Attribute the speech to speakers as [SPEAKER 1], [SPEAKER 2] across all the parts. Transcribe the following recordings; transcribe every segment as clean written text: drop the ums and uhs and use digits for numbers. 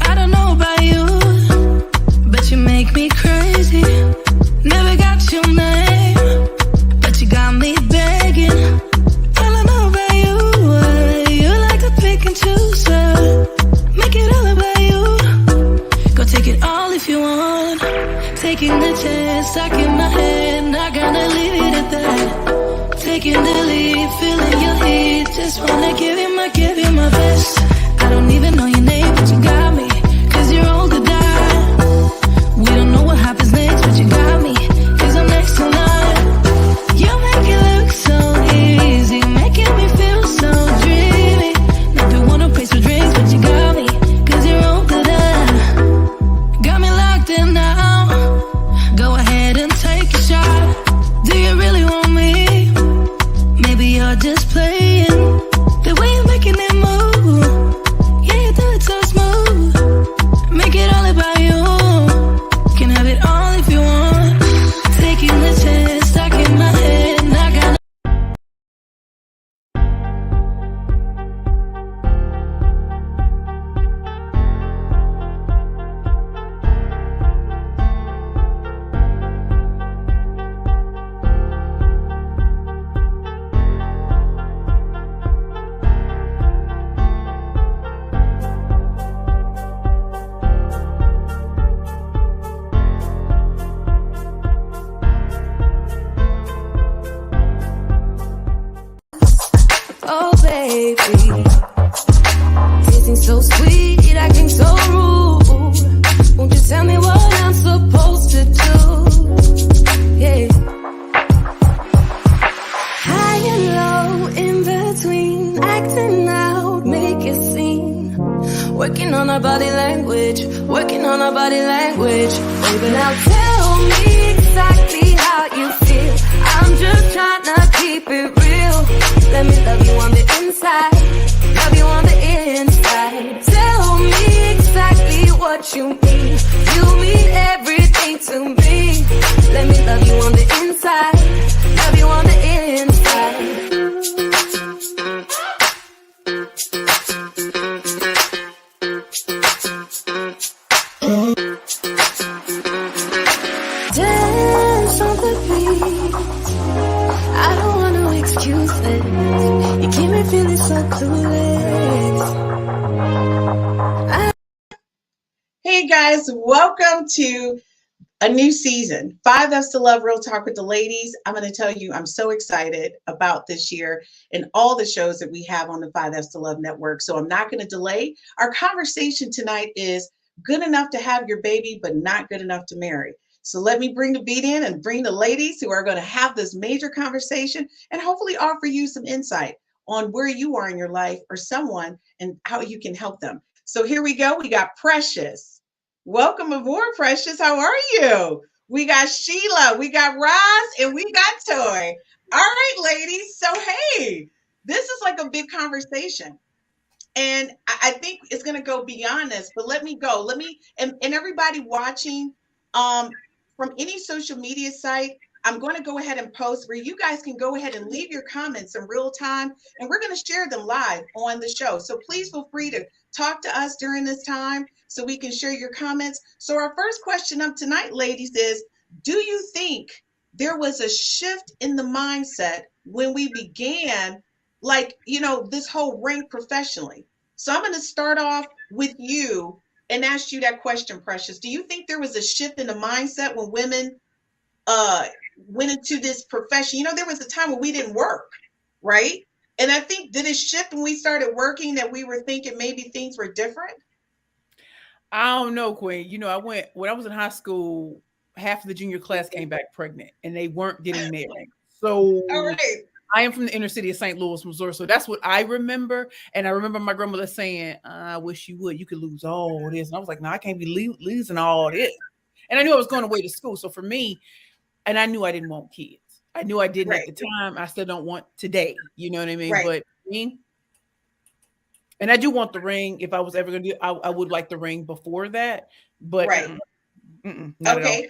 [SPEAKER 1] I don't know about you, but you make me crazy. Never got your name, but you got me begging. I don't know about you, you like to pick and choose, make it all about you. Go take it all if you want. Taking the chance, stuck in my head, not gonna leave it at that. Taking the lead, feeling your heat, just wanna give you my best. I don't even know your name, but you got me, 'cause you're old to die. We don't know what happens next, but you got me, 'cause I'm next to none. You make it look so easy, making me feel so dreamy. Never wanna pay for drinks, but you got me, 'cause you're old to die. Got me locked in now. Go ahead and take a shot. Do you really want me? Maybe you're just playing. The way you're making it move, yeah, you do it so smooth. Make it all about you. Can have it all if you want. Taking the chance, stuck in my head, not gonna. Oh baby, tasting so sweet, acting so rude. Won't you tell me what I'm supposed to do? Yeah. High and low, in between, acting out, make a scene. Working on our body language, working on our body language. Baby, now tell me exactly how you feel. I'm just trying to keep it real. Let me love you on the inside, love you on the inside. Tell me exactly what you mean. You mean everything to me. Let me love you on the inside, love you on the inside. Dance on the beat. I don't want no excuses. You keep me feeling so clueless.
[SPEAKER 2] Hey guys, welcome to a new season. 5F's to Love, Real Talk with the Ladies. I'm going to tell you, I'm so excited about this year and all the shows that we have on the 5F's to Love network. So I'm not going to delay. Our conversation tonight is good enough to have your baby, but not good enough to marry. So let me bring the beat in and bring the ladies who are going to have this major conversation and hopefully offer you some insight on where you are in your life or someone and how you can help them. So here we go. We got Precious. Welcome aboard, Precious. How are you? We got Sheila, we got Roz, and we got Toy. All right, ladies. So, hey, this is like a big conversation. And I think it's going to go beyond this, but let me go. And everybody watching from any social media site, I'm going to go ahead and post where you guys can go ahead and leave your comments in real time, and we're going to share them live on the show. So please feel free to talk to us during this time so we can share your comments. So our first question up tonight, ladies, is do you think there was a shift in the mindset when we began, this whole rank professionally? So I'm going to start off with you and ask you that question, Precious. Do you think there was a shift in the mindset when women went into this profession? There was a time when we didn't work, right? And I think, did it shift when we started working that we were thinking maybe things were different?
[SPEAKER 3] I don't know, Queen. When I was in high school, half of the junior class came back pregnant and they weren't getting married. So
[SPEAKER 2] All right.
[SPEAKER 3] I am from the inner city of St. Louis, Missouri. So that's what I remember. And I remember my grandmother saying, I wish you would. You could lose all this. And I was like, no, I can't be losing all this. And I knew I was going away to school. So for me, and I knew I didn't want kids. I knew I didn't at the time. I still don't want today. You know what I mean?
[SPEAKER 2] Right.
[SPEAKER 3] But and I do want the ring. If I was ever going to do it, I would like the ring before that. But
[SPEAKER 2] right.
[SPEAKER 3] Not
[SPEAKER 2] okay.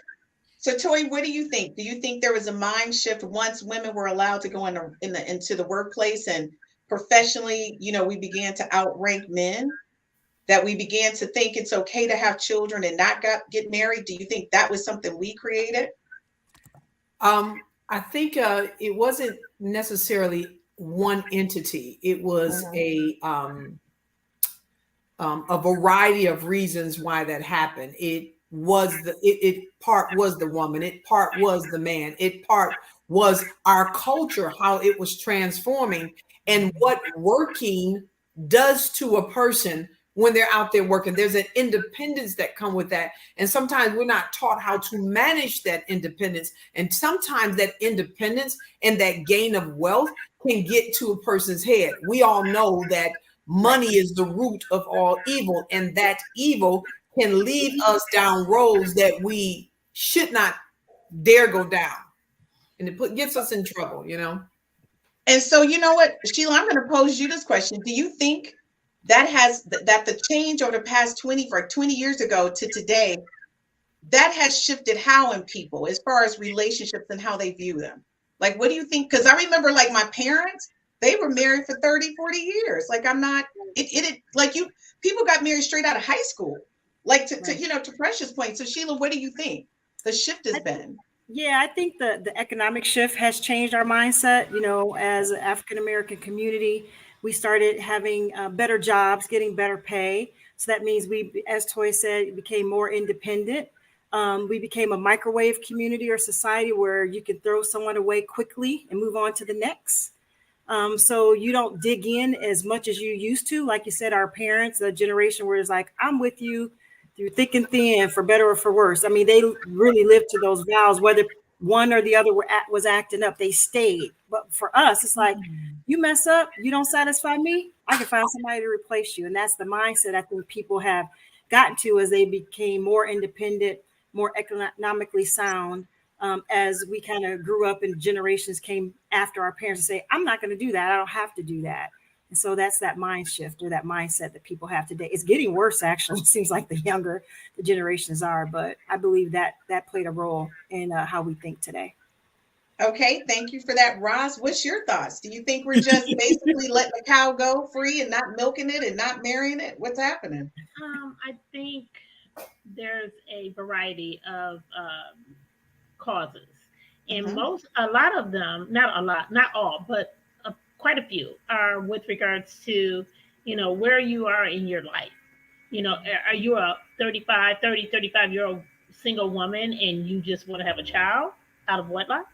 [SPEAKER 2] So, Toy, what do you think? Do you think there was a mind shift once women were allowed to go into the workplace and professionally, we began to outrank men? That we began to think it's okay to have children and not get married? Do you think that was something we created?
[SPEAKER 4] I think it wasn't necessarily one entity. It was a variety of reasons why that happened. It part was the woman, it part was the man, it part was our culture, how it was transforming, and what working does to a person when they're out there working. There's an independence that come with that. And sometimes we're not taught how to manage that independence. And sometimes that independence and that gain of wealth can get to a person's head. We all know that money is the root of all evil, and that evil can lead us down roads that we should not dare go down. And it gets us in trouble,
[SPEAKER 2] And so, you know what, Sheila, I'm going to pose you this question. Do you think that the change over the past 20 years ago to today, that has shifted how in people as far as relationships and how they view them? Like, what do you think? Because I remember, like, my parents, they were married for 30, 40 years. Like, people got married straight out of high school, like to Precious' point. So, Sheila, what do you think the shift has been?
[SPEAKER 5] Yeah, I think the economic shift has changed our mindset. As an African-American community, we started having better jobs, getting better pay. So that means we, as Toy said, became more independent. We became a microwave community or society where you can throw someone away quickly and move on to the next. So you don't dig in as much as you used to. Like you said, our parents, the generation where it's like, I'm with you through thick and thin, for better or for worse. I mean, they really lived to those vows, whether one or the other was acting up, they stayed. But for us, it's like, you mess up, you don't satisfy me, I can find somebody to replace you. And that's the mindset I think people have gotten to as they became more independent, more economically sound, as we kind of grew up and generations came after our parents to say, I'm not going to do that. I don't have to do that. And so that's that mind shift or that mindset that people have today. It's getting worse, actually. It seems like the younger the generations are, but I believe that played a role in how we think today.
[SPEAKER 2] Okay, thank you for that. Roz, what's your thoughts? Do you think we're just basically letting the cow go free and not milking it and not marrying it? What's happening?
[SPEAKER 6] I think there's a variety of causes, and a lot of them, not all, but quite a few are with regards to, where you are in your life. Are you a 35-year-old single woman and you just want to have a child out of wedlock?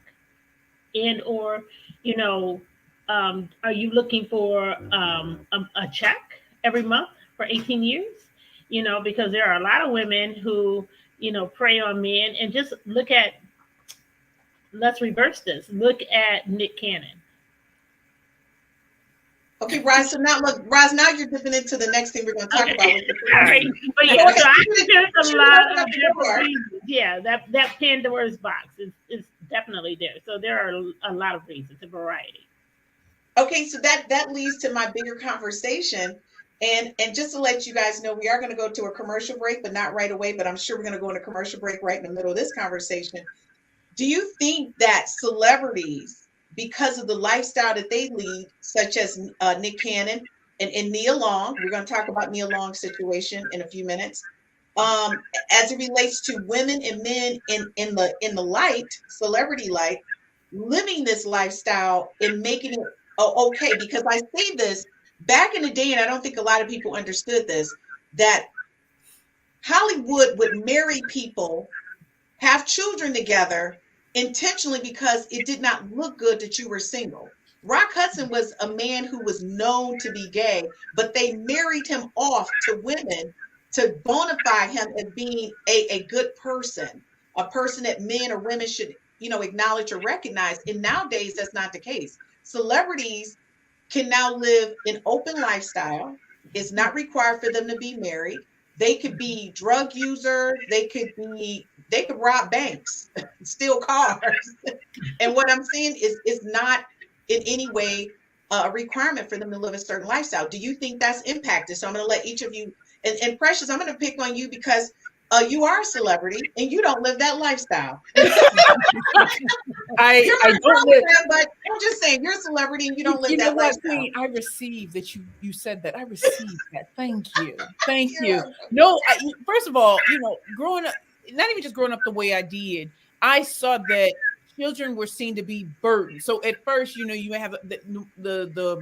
[SPEAKER 6] And, or, are you looking for a check every month for 18 years? Because there are a lot of women who, prey on men. And just let's reverse this. Look at Nick Cannon.
[SPEAKER 2] Okay, Roz, so now you're dipping into the next thing we're going to talk about.
[SPEAKER 6] All right. But yeah, so I think there's a lot of different reasons. Yeah, that Pandora's box is definitely there. So there are a lot of reasons, a variety.
[SPEAKER 2] Okay, so that leads to my bigger conversation. And just to let you guys know, we are going to go to a commercial break, but not right away. But I'm sure we're going to go on a commercial break right in the middle of this conversation. Do you think that celebrities, because of the lifestyle that they lead, such as Nick Cannon and Nia Long, we're going to talk about Nia Long's situation in a few minutes, as it relates to women and men in the light, celebrity light, living this lifestyle and making it okay? Because I say this, back in the day, and I don't think a lot of people understood this, that Hollywood would marry people, have children together, intentionally because it did not look good that you were single. Rock Hudson was a man who was known to be gay, but they married him off to women to bona fide him as being a good person, a person that men or women should, acknowledge or recognize. And nowadays, that's not the case. Celebrities can now live an open lifestyle. It's not required for them to be married. They could be drug users. They could rob banks, steal cars. And what I'm saying is not in any way a requirement for them to live a certain lifestyle. Do you think that's impacted? So I'm going to let each of you, and Precious, I'm going to pick on you because you are a celebrity and you don't live that lifestyle.
[SPEAKER 3] I
[SPEAKER 2] You're my
[SPEAKER 3] don't live.
[SPEAKER 2] girlfriend, but I'm just saying you're a celebrity and you don't live
[SPEAKER 3] You know
[SPEAKER 2] that
[SPEAKER 3] what,
[SPEAKER 2] lifestyle.
[SPEAKER 3] Queen? I received that you said that. I received that. Thank you. Thank
[SPEAKER 2] You're
[SPEAKER 3] you.
[SPEAKER 2] welcome.
[SPEAKER 3] No, first of all, growing up, not even just growing up the way I did, I saw that children were seen to be burdens. So at first, you have the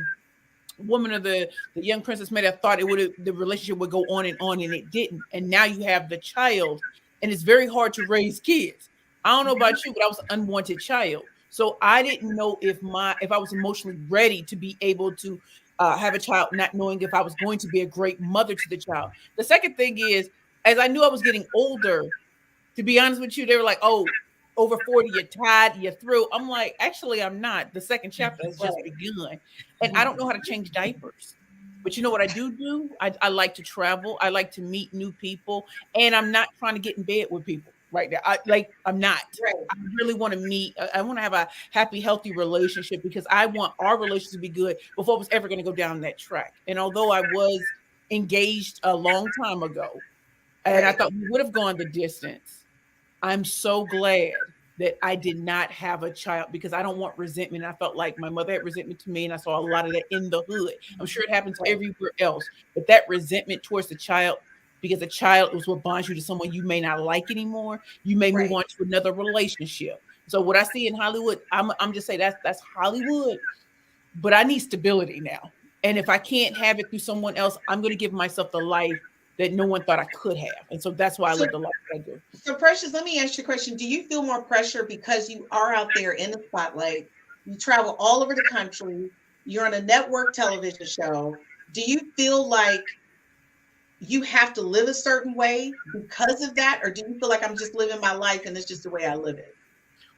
[SPEAKER 3] woman or the young princess may have thought the relationship would go on, and it didn't. And now you have the child, and it's very hard to raise kids. I don't know about you, but I was an unwanted child. So I didn't know if I was emotionally ready to be able to have a child, not knowing if I was going to be a great mother to the child. The second thing is, as I knew I was getting older, to be honest with you, they were like, "Oh, over 40, you're tired, you're through." I'm like, actually, I'm not. The second chapter has just begun, and I don't know how to change diapers. But you know what I do? I like to travel. I like to meet new people, and I'm not trying to get in bed with people right now. I'm not.
[SPEAKER 2] Right.
[SPEAKER 3] I really want to meet. I want to have a happy, healthy relationship because I want our relationship to be good before I was ever going to go down that track. And although I was engaged a long time ago, and I thought we would have gone the distance, I'm so glad that I did not have a child because I don't want resentment. I felt like my mother had resentment to me, and I saw a lot of that in the hood. I'm sure it happens everywhere else, but that resentment towards the child, because the child is what bonds you to someone you may not like anymore. You may move on to another relationship. So what I see in Hollywood, I'm just saying that's Hollywood, but I need stability now. And if I can't have it through someone else, I'm going to give myself the life that no one thought I could have. And so that's why I live the life that I do.
[SPEAKER 2] So Precious, let me ask you a question. Do you feel more pressure because you are out there in the spotlight? You travel all over the country. You're on a network television show. Do you feel like you have to live a certain way because of that? Or do you feel like I'm just living my life and it's just the way I live it?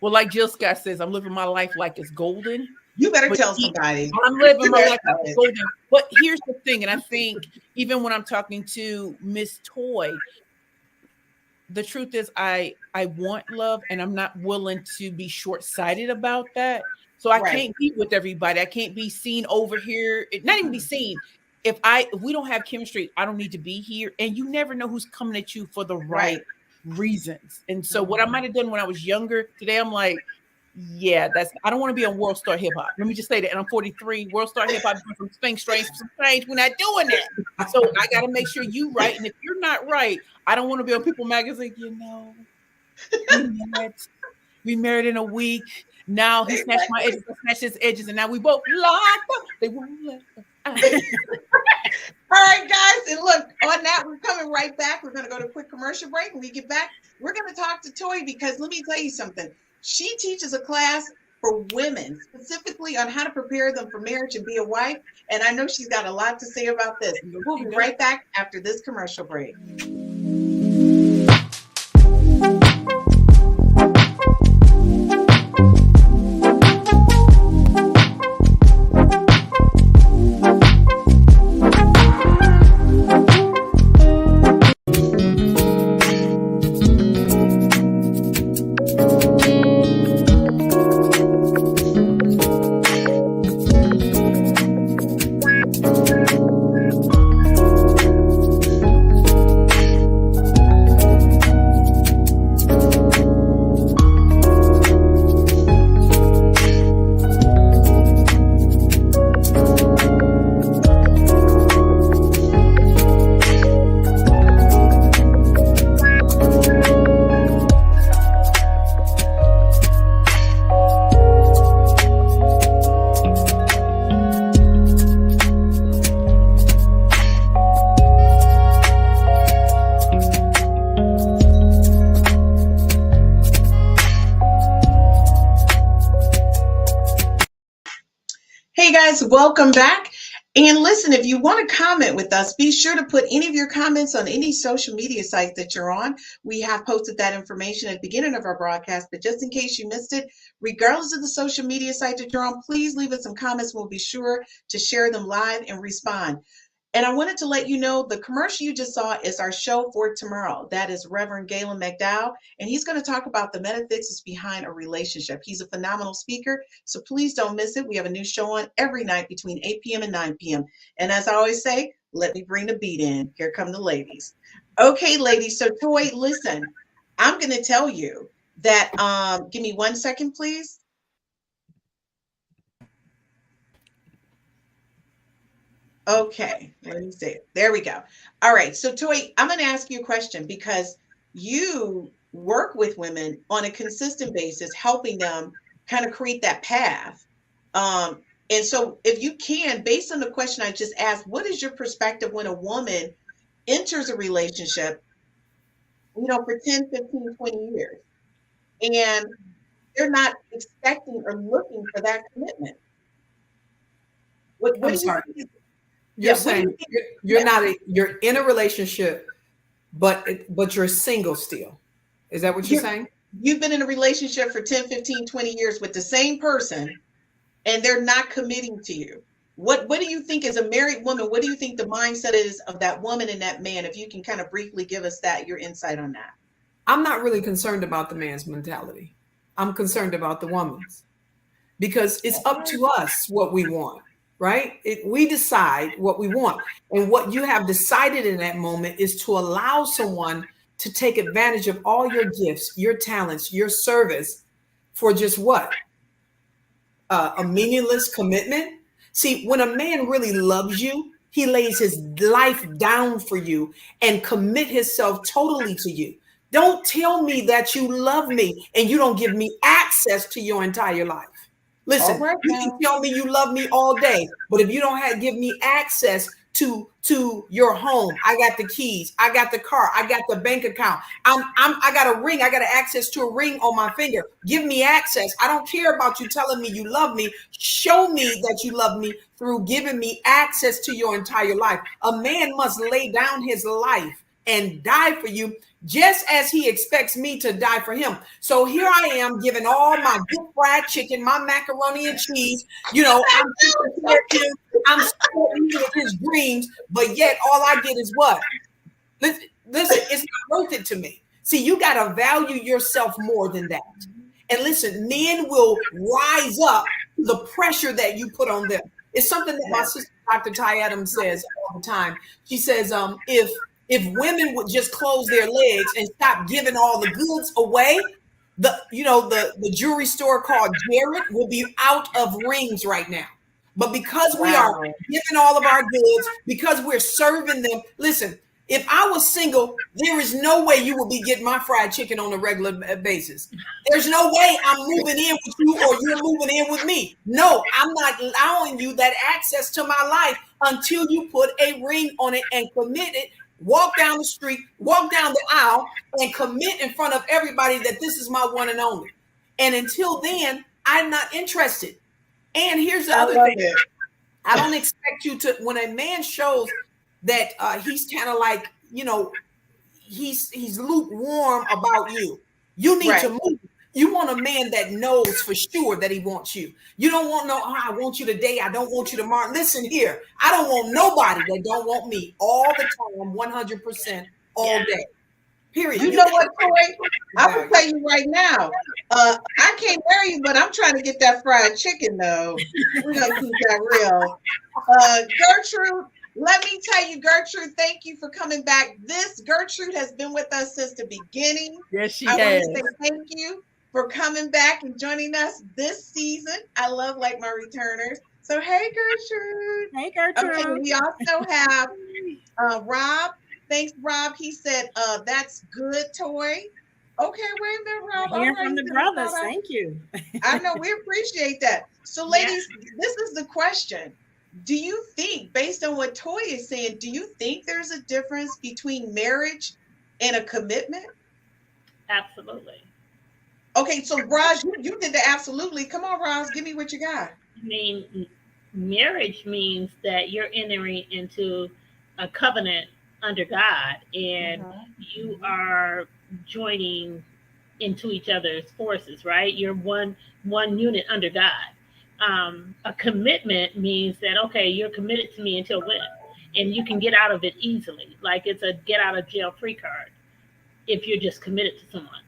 [SPEAKER 3] Well, like Jill Scott says, I'm living my life like it's golden.
[SPEAKER 2] You better tell somebody.
[SPEAKER 3] I'm living my life like it's golden. But here's the thing, and I think even when I'm talking to Miss Toy, the truth is I want love, and I'm not willing to be short-sighted about that. So I can't be with everybody. I can't be seen over here. Not even be seen. If we don't have chemistry, I don't need to be here. And you never know who's coming at you for the right reasons. And so what I might have done when I was younger, today I'm like, yeah, I don't want to be on World Star Hip Hop. Let me just say that. And I'm 43. World Star Hip Hop, some strange. We're not doing that. So I got to make sure you right. And if you're not right, I don't want to be on People Magazine. We married in a week. Now he snatched my edges, I snatched his edges, and now we both locked up. They won't let us.
[SPEAKER 2] All right, guys. And look, on that, we're coming right back. We're going to go to a quick commercial break. When we get back, we're going to talk to Toy because let me tell you something. She teaches a class for women, specifically on how to prepare them for marriage and be a wife. And I know she's got a lot to say about this. We'll be right back after this commercial break. Hey guys, welcome back. And listen, if you want to comment with us, be sure to put any of your comments on any social media site that you're on. We have posted that information at the beginning of our broadcast, but just in case you missed it, regardless of the social media site that you're on, please leave us some comments. We'll be sure to share them live and respond. And I wanted to let you know the commercial you just saw is our show for tomorrow. That is Reverend Galen McDowell, and he's going to talk about the metaphysics behind a relationship. He's a phenomenal speaker, so please don't miss it. We have a new show on every night between 8 p.m. and 9 p.m. And as I always say, Let me bring the beat in. Here come the ladies. Okay, ladies. So Toy, listen, I'm going to tell you that, give me 1 second, please. Okay, let me see. There we go. All right. So Toy, I'm going to ask you a question because you work with women on a consistent basis, helping them kind of create that path. And so if you can, based on the question I just asked, what is your perspective when a woman enters a relationship, for 10, 15, 20 years, and they're not expecting or looking for that commitment? What
[SPEAKER 4] I'm
[SPEAKER 2] do you
[SPEAKER 4] sorry.
[SPEAKER 2] think?
[SPEAKER 4] You're
[SPEAKER 2] Yeah, what do you
[SPEAKER 4] saying
[SPEAKER 2] think?
[SPEAKER 4] you're in a relationship, but you're single still. Is that what you're saying?
[SPEAKER 2] You've been in a relationship for 10, 15, 20 years with the same person, and they're not committing to you. What do you think, as a married woman, what do you think the mindset is of that woman and that man? If you can kind of briefly give us your insight on that.
[SPEAKER 4] I'm not really concerned about the man's mentality. I'm concerned about the woman's, because it's up to us what we want, right? We decide what we want. And what you have decided in that moment is to allow someone to take advantage of all your gifts, your talents, your service for just what? A meaningless commitment. See, when a man really loves you, he lays his life down for you and commit himself totally to you. Don't tell me that you love me and you don't give me access to your entire life. Listen,
[SPEAKER 2] right,
[SPEAKER 4] you can tell me you love me all day, but if you don't give me access to your home, I got the keys, I got the car, I got the bank account, I got a ring, I got access to a ring on my finger. Give me access. I don't care about you telling me you love me. Show me that you love me through giving me access to your entire life. A man must lay down his life and die for you, just as he expects me to die for him. So here I am giving all my good fried chicken, my macaroni and cheese. I'm supporting him with his dreams, but yet all I get is what? Listen, it's not worth it to me. See, you got to value yourself more than that. And listen, men will rise up to the pressure that you put on them. It's something that my sister, Dr. Ty Adams, says all the time. She says, if women would just close their legs and stop giving all the goods away, the jewelry store called Jared will be out of rings right now. But because we are giving all of our goods, because we're serving them, listen, if I was single, there is no way you will be getting my fried chicken on a regular basis. There's no way I'm moving in with you or you're moving in with me. No, I'm not allowing you that access to my life until you put a ring on it and commit it. Walk down the street, walk down the aisle, and commit in front of everybody that this is my one and only. And until then, I'm not interested. And here's the other thing. I don't expect you to, when a man shows that he's kind of like, he's lukewarm about you, you need to move. You want a man that knows for sure that he wants you. You don't want I want you today, I don't want you tomorrow. Listen here, I don't want nobody that don't want me all the time, 100% all day. Period.
[SPEAKER 2] You know what, Toy? I'm gonna tell you right now. I can't marry you, but I'm trying to get that fried chicken though. We're gonna keep that real. Gertrude, let me tell you, Gertrude, thank you for coming back. Gertrude has been with us since the beginning.
[SPEAKER 3] Yes, she
[SPEAKER 2] has.
[SPEAKER 3] has.
[SPEAKER 2] I want to say thank you for coming back and joining us this season. I love my returners. So hey, Gertrude.
[SPEAKER 5] Hey, Gertrude.
[SPEAKER 2] Okay, we also have Rob. Thanks, Rob. He said, that's good, Toy. Okay, wait a minute, Rob.
[SPEAKER 5] Hearing from the brothers. Thank you.
[SPEAKER 2] I know, we appreciate that. So, ladies, this is the question. Do you think, based on what Toy is saying, do you think there's a difference between marriage and a commitment?
[SPEAKER 6] Absolutely.
[SPEAKER 2] Okay, so Roz, you did the absolutely. Come on, Roz, give me what you got.
[SPEAKER 6] I mean, marriage means that you're entering into a covenant under God, and you are joining into each other's forces, right? You're one unit under God. A commitment means that, okay, you're committed to me until when? And you can get out of it easily. Like it's a get out of jail free card if you're just committed to someone.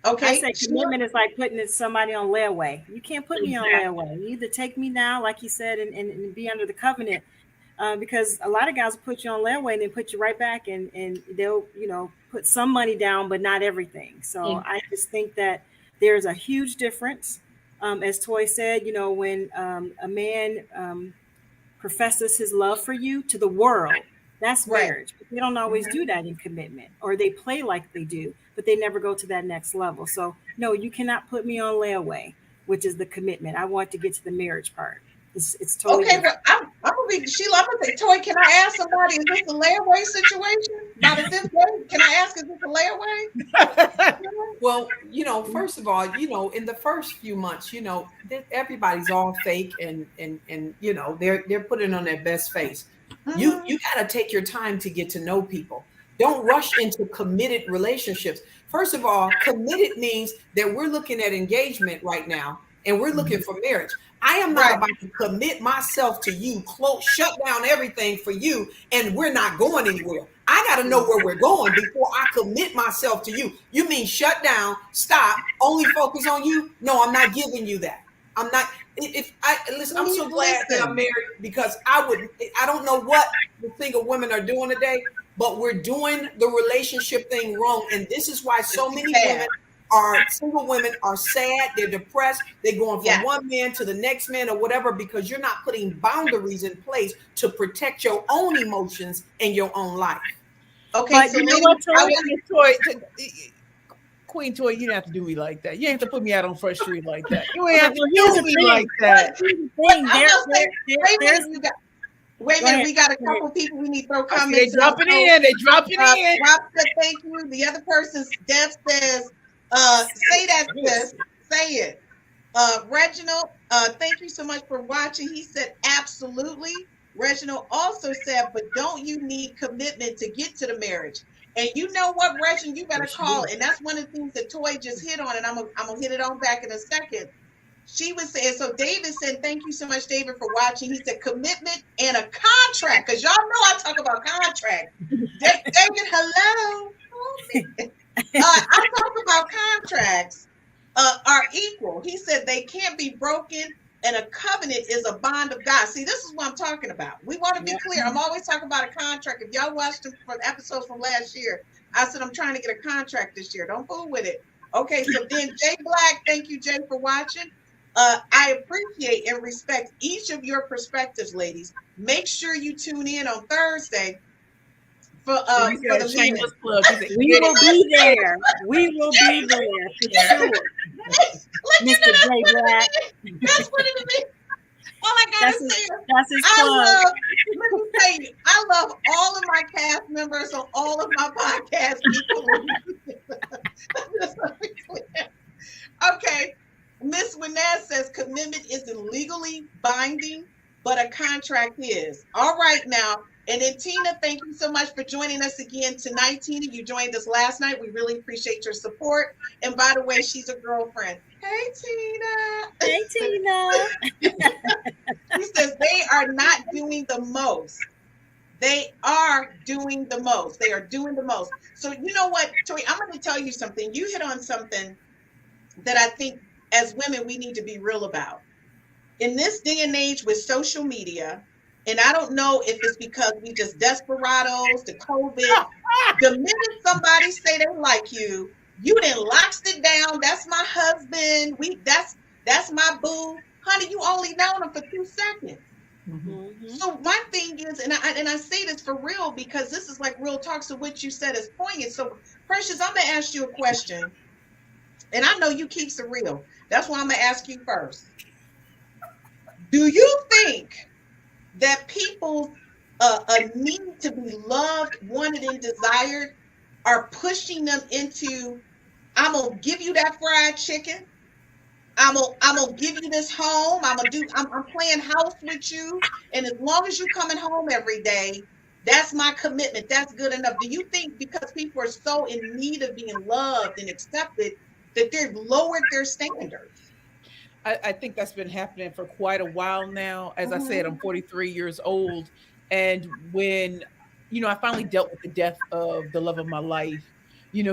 [SPEAKER 2] Okay.
[SPEAKER 5] I say commitment is like putting somebody on layaway. You can't put me on layaway. You either take me now, like you said, and be under the covenant. because a lot of guys will put you on layaway and then put you right back, and they'll, put some money down, but not everything. So I just think that there's a huge difference. As Toy said, when a man professes his love for you to the world, that's
[SPEAKER 2] Right.
[SPEAKER 5] marriage. But they don't always do that in commitment, or they play like they do, but they never go to that next level. So no, you cannot put me on layaway, which is the commitment. I want to get to the marriage part. It's totally
[SPEAKER 2] Okay,
[SPEAKER 5] different.
[SPEAKER 2] well, I'm gonna be Sheila. I'm gonna say, Toy, can I ask somebody, is this a layaway situation? By the fifth grade, can I ask, is this a layaway?
[SPEAKER 4] Well, first of all, in the first few months, everybody's all fake and they're putting on their best face. You got to take your time to get to know people. Don't rush into committed relationships. First of all, committed means that we're looking at engagement right now and we're looking for marriage. I am not about to commit myself to you, shut down everything for you, and we're not going anywhere. I got to know where we're going before I commit myself to you. You mean shut down, stop, only focus on you? No, I'm not giving you that. I'm not. Listen, I'm so glad that I'm married, because I don't know what the single women are doing today, but we're doing the relationship thing wrong. And this is why so many single women are sad, they're depressed, they're going from one man to the next man or whatever, because you're not putting boundaries in place to protect your own emotions and your own life.
[SPEAKER 2] Okay,
[SPEAKER 3] But
[SPEAKER 2] so
[SPEAKER 3] you know what, Queen Toy, you don't have to do me like that. You ain't have to put me out on Front Street like that. You ain't have to do me like that.
[SPEAKER 2] Wait a minute, we got a couple people we need to throw comments.
[SPEAKER 3] They dropping in.
[SPEAKER 2] Rob said thank you. The other person, Deb says, say that, sis. Say it. Reginald, thank you so much for watching. He said, absolutely. Reginald also said, but don't you need commitment to get to the marriage? And you know what, Reginald, you better call it. And that's one of the things that Toy just hit on, and I'm gonna hit it on back in a second. She was saying, so David said, thank you so much, David, for watching. He said commitment and a contract, because y'all know I talk about contract. David, hello. I talk about contracts are equal. He said they can't be broken, and a covenant is a bond of God. See, this is what I'm talking about. We want to be clear. I'm always talking about a contract. If y'all watched them from episodes from last year, I said I'm trying to get a contract this year. Don't fool with it. Okay, so then Jay Black, thank you, Jay, for watching. I appreciate and respect each of your perspectives, ladies. Make sure you tune in on Thursday for the
[SPEAKER 3] shameless plug.
[SPEAKER 5] We will be there. We will be there for sure. Mr. Jay Black.
[SPEAKER 2] That's what it is. All I gotta say is,
[SPEAKER 5] that's his plug.
[SPEAKER 2] Let me tell you, I love all of my cast members on all of my podcasts. Okay. Miss Winez says commitment isn't legally binding, but a contract is. All right now. And then Tina, thank you so much for joining us again tonight. Tina, you joined us last night. We really appreciate your support. And by the way, she's a girlfriend. Hey, Tina.
[SPEAKER 5] Hey, Tina.
[SPEAKER 2] She says they are not doing the most. They are doing the most. They are doing the most. So you know what, Tori, I'm going to tell you something. You hit on something that I think as women, we need to be real about. In this day and age with social media, and I don't know if it's because we just desperados to COVID, the minute somebody say they like you, you done locked it down. That's my husband. That's my boo. Honey, you only known him for 2 seconds. Mm-hmm. So my thing is, and I say this for real because this is like real talk. So what you said is poignant. So Precious, I'm gonna ask you a question, and I know you keeps it real. That's why I'm gonna ask you first. Do you think that people a need to be loved, wanted, and desired are pushing them into, I'm gonna give you that fried chicken, I'm gonna give you this home, I'm playing house with you, and as long as you're coming home every day, that's my commitment, that's good enough? Do you think because people are so in need of being loved and accepted that they've lowered their standards?
[SPEAKER 3] I think that's been happening for quite a while now. As I said, I'm 43 years old. And when, I finally dealt with the death of the love of my life,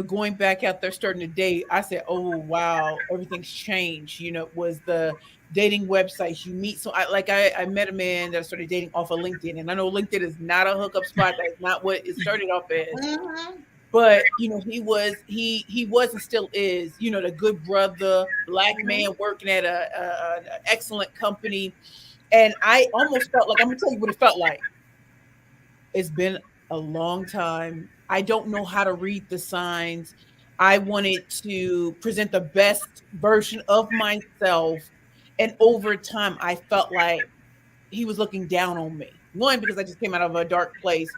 [SPEAKER 3] going back out there, starting the day, I said, oh, wow, everything's changed. It was the dating websites. You meet, so I met a man that I started dating off of LinkedIn, and I know LinkedIn is not a hookup spot. That's not what it started off as.
[SPEAKER 2] Mhm.
[SPEAKER 3] But he was and still is, the good brother, black man working at an excellent company. And I almost felt like, I'm gonna tell you what it felt like. It's been a long time. I don't know how to read the signs. I wanted to present the best version of myself. And over time, I felt like he was looking down on me. One, because I just came out of a dark place.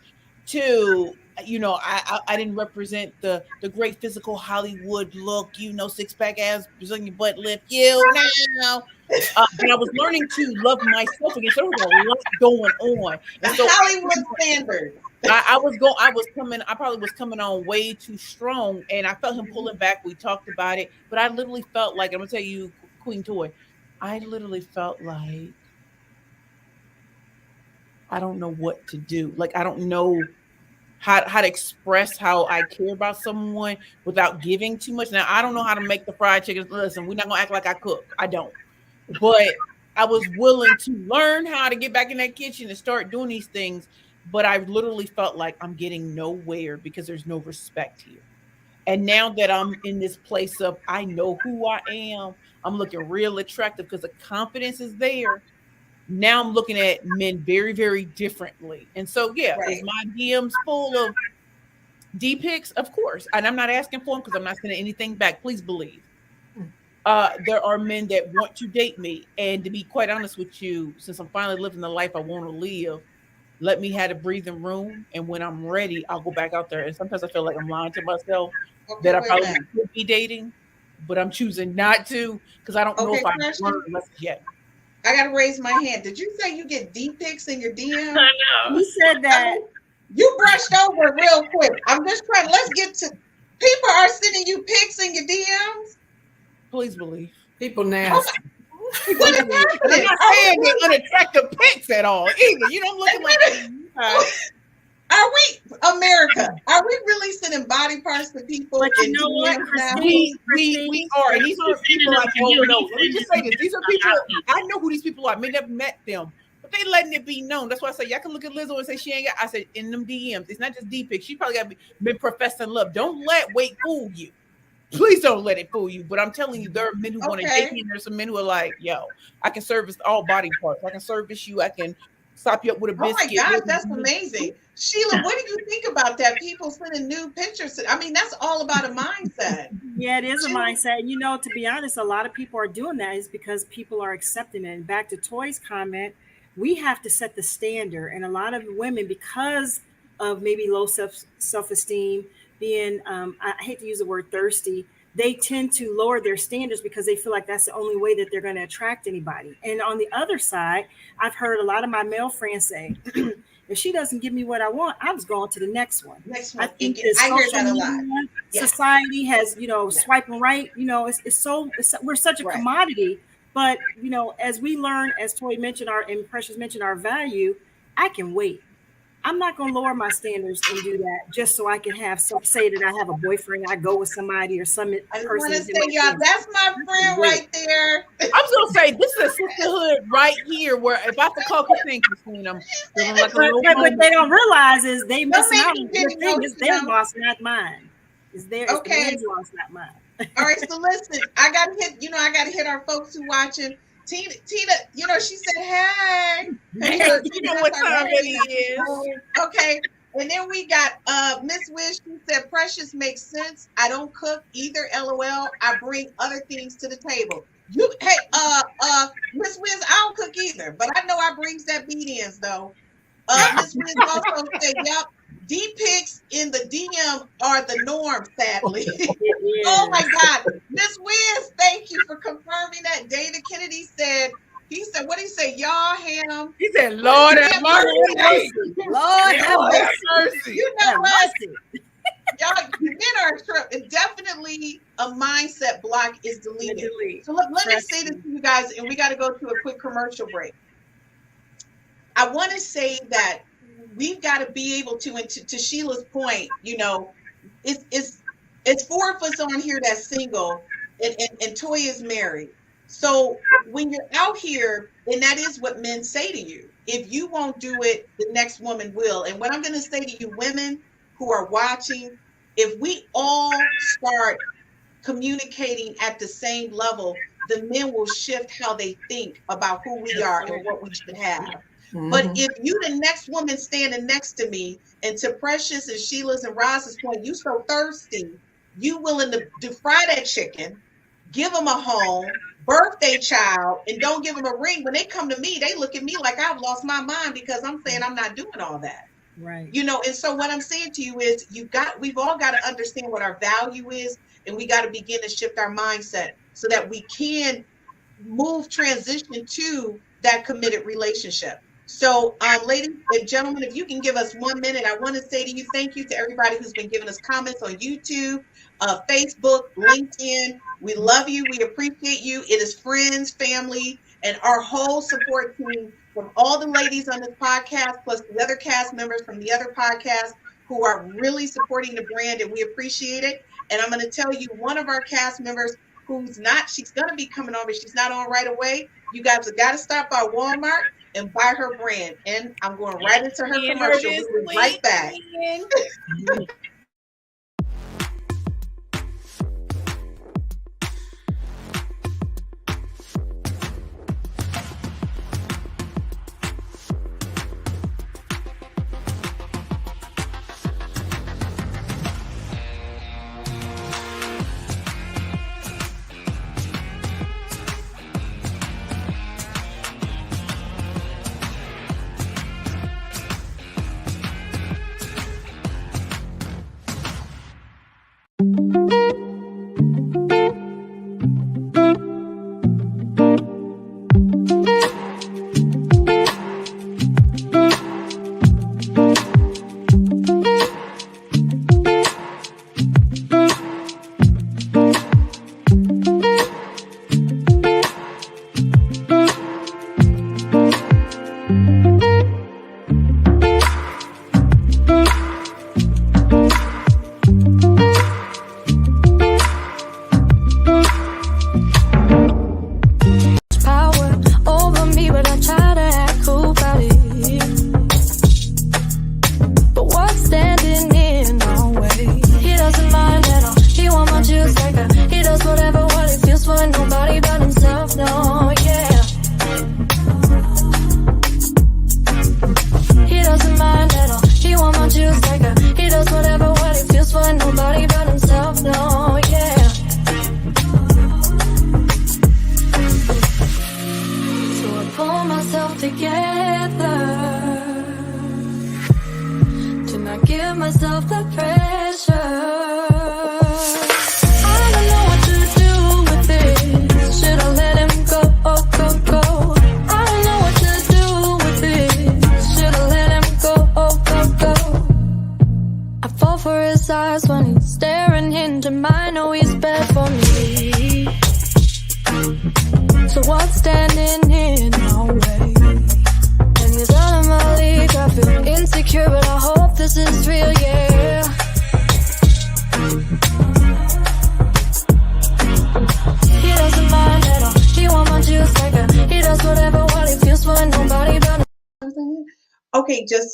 [SPEAKER 3] Two, I didn't represent the great physical Hollywood look, 6-pack abs, Brazilian butt lift, now. But I was learning to love myself again. So there was a lot going on. And so
[SPEAKER 2] Hollywood standard.
[SPEAKER 3] I probably was coming on way too strong, and I felt him pulling back. We talked about it, but I literally felt like, I'm gonna tell you, Queen Toy, I literally felt like I don't know what to do. Like, I don't know how to express how I care about someone without giving too much. Now, I don't know how to make the fried chicken. Listen, we're not gonna act like I cook. I don't. But I was willing to learn how to get back in that kitchen and start doing these things. But I literally felt like I'm getting nowhere because there's no respect here. And now that I'm in this place of, I know who I am, I'm looking real attractive because the confidence is there. Now I'm looking at men very, very differently. And so, yeah,
[SPEAKER 2] Right.
[SPEAKER 3] is my DMs full of D pics? Of course. And I'm not asking for them because I'm not sending anything back. Please believe. There are men that want to date me. And to be quite honest with you, since I'm finally living the life I want to live, let me have a breathing room. And when I'm ready, I'll go back out there. And sometimes I feel like I'm lying to myself that I probably could be dating, but I'm choosing not to because I don't know if I've learned the lesson yet.
[SPEAKER 2] I gotta raise my hand. Did you say you get D pics in your DM?
[SPEAKER 6] I know.
[SPEAKER 5] You said that.
[SPEAKER 2] You brushed over it real quick. I'm just trying. Let's get to. People are sending you pics in your DMs.
[SPEAKER 3] Please believe.
[SPEAKER 4] People nasty.
[SPEAKER 2] What is
[SPEAKER 3] I'm
[SPEAKER 2] happening?
[SPEAKER 3] not saying they're unattractive pics at all either. I'm looking like.
[SPEAKER 2] Are we America? Are we really sending body parts to people?
[SPEAKER 5] But you
[SPEAKER 2] in
[SPEAKER 5] know what,
[SPEAKER 2] DMs now?
[SPEAKER 3] We are. And these are people I don't know. Let me just say this. These are people,
[SPEAKER 6] I
[SPEAKER 3] I know who these people are. I may never met them, but they letting it be known. That's why I say, y'all can look at Lizzo and say she ain't got, I said, in them DMs, it's not just D pics. She probably got been professing love. Don't let weight fool you. Please don't let it fool you. But I'm telling you, there are men who want to date me, and there's some men who are like, yo, I can service all body parts. I can service you. I can sop you up with a biscuit.
[SPEAKER 2] Oh my God, that's amazing. Sheila, what do you think about that? People sending new pictures. I mean, that's all about a mindset.
[SPEAKER 5] Yeah, it is a mindset. To be honest, a lot of people are doing that is because people are accepting it. And back to Toy's comment, we have to set the standard. And a lot of women, because of maybe low self-esteem, being, I hate to use the word thirsty, they tend to lower their standards because they feel like that's the only way that they're going to attract anybody. And on the other side, I've heard a lot of my male friends say, if she doesn't give me what I want, I was going to the next one.
[SPEAKER 2] I think I hear that a lot. Yeah.
[SPEAKER 5] Society has, swiping right. We're such a commodity. But, as we learn, as Toy mentioned, and Precious mentioned our value, I can wait. I'm not going to lower my standards and do that just so I can say that I have a boyfriend. I go with somebody or some person.
[SPEAKER 2] I want to say, y'all, that's my friend right there.
[SPEAKER 3] I'm just going to say, this is a sisterhood right here where if I could call Christina,
[SPEAKER 5] what they don't realize is they missing out. It's their loss, not mine. It's their loss, not mine.
[SPEAKER 2] All right, so listen, I got to hit our folks who watching. Tina, she said, hey.
[SPEAKER 3] You know what time it is.
[SPEAKER 2] Okay. And then we got Miss Wiz. She said, Precious makes sense. I don't cook either, LOL. I bring other things to the table. Miss Wiz, I don't cook either, but I know I brings that beans though. Miss Wiz also said, yep, D pics in the DM are the norm, sadly. Oh my God. Miss Wiz, thank you for confirming that. David Kennedy said, what did he say? Y'all ham.
[SPEAKER 3] He said, Lord have mercy.
[SPEAKER 5] Lord have
[SPEAKER 3] mercy.
[SPEAKER 2] You know what? Y'all, men are definitely a mindset block is deleted. So let me say this to you guys, and we got to go to a quick commercial break. I want to say that we've got to be able to Sheila's point, it's 4 of us on here that's single and Toy is married. So when you're out here, and that is what men say to you, if you won't do it, the next woman will. And what I'm going to say to you women who are watching, if we all start communicating at the same level, the men will shift how they think about who we are and what we should have.
[SPEAKER 4] Mm-hmm.
[SPEAKER 2] But if you, the next woman standing next to me, and to Precious and Sheila's and Roz's point, you so thirsty, you willing to fry that chicken, give them a home, birthday child, and don't give them a ring. When they come to me, they look at me like I've lost my mind because I'm saying I'm not doing all that.
[SPEAKER 5] Right.
[SPEAKER 2] You know, and so what I'm saying to you is we've all got to understand what our value is, and we got to begin to shift our mindset so that we can transition to that committed relationship. So, ladies and gentlemen, if you can give us 1 minute, I want to say to you, thank you to everybody who's been giving us comments on YouTube, Facebook, LinkedIn. We love you. We appreciate you. It is friends, family, and our whole support team from all the ladies on this podcast, plus the other cast members from the other podcasts who are really supporting the brand, and we appreciate it. And I'm going to tell you, one of our cast members she's going to be coming on, but she's not on right away. You guys have got to stop by Walmart and buy her brand. And I'm going right into her commercial. We'll be right back.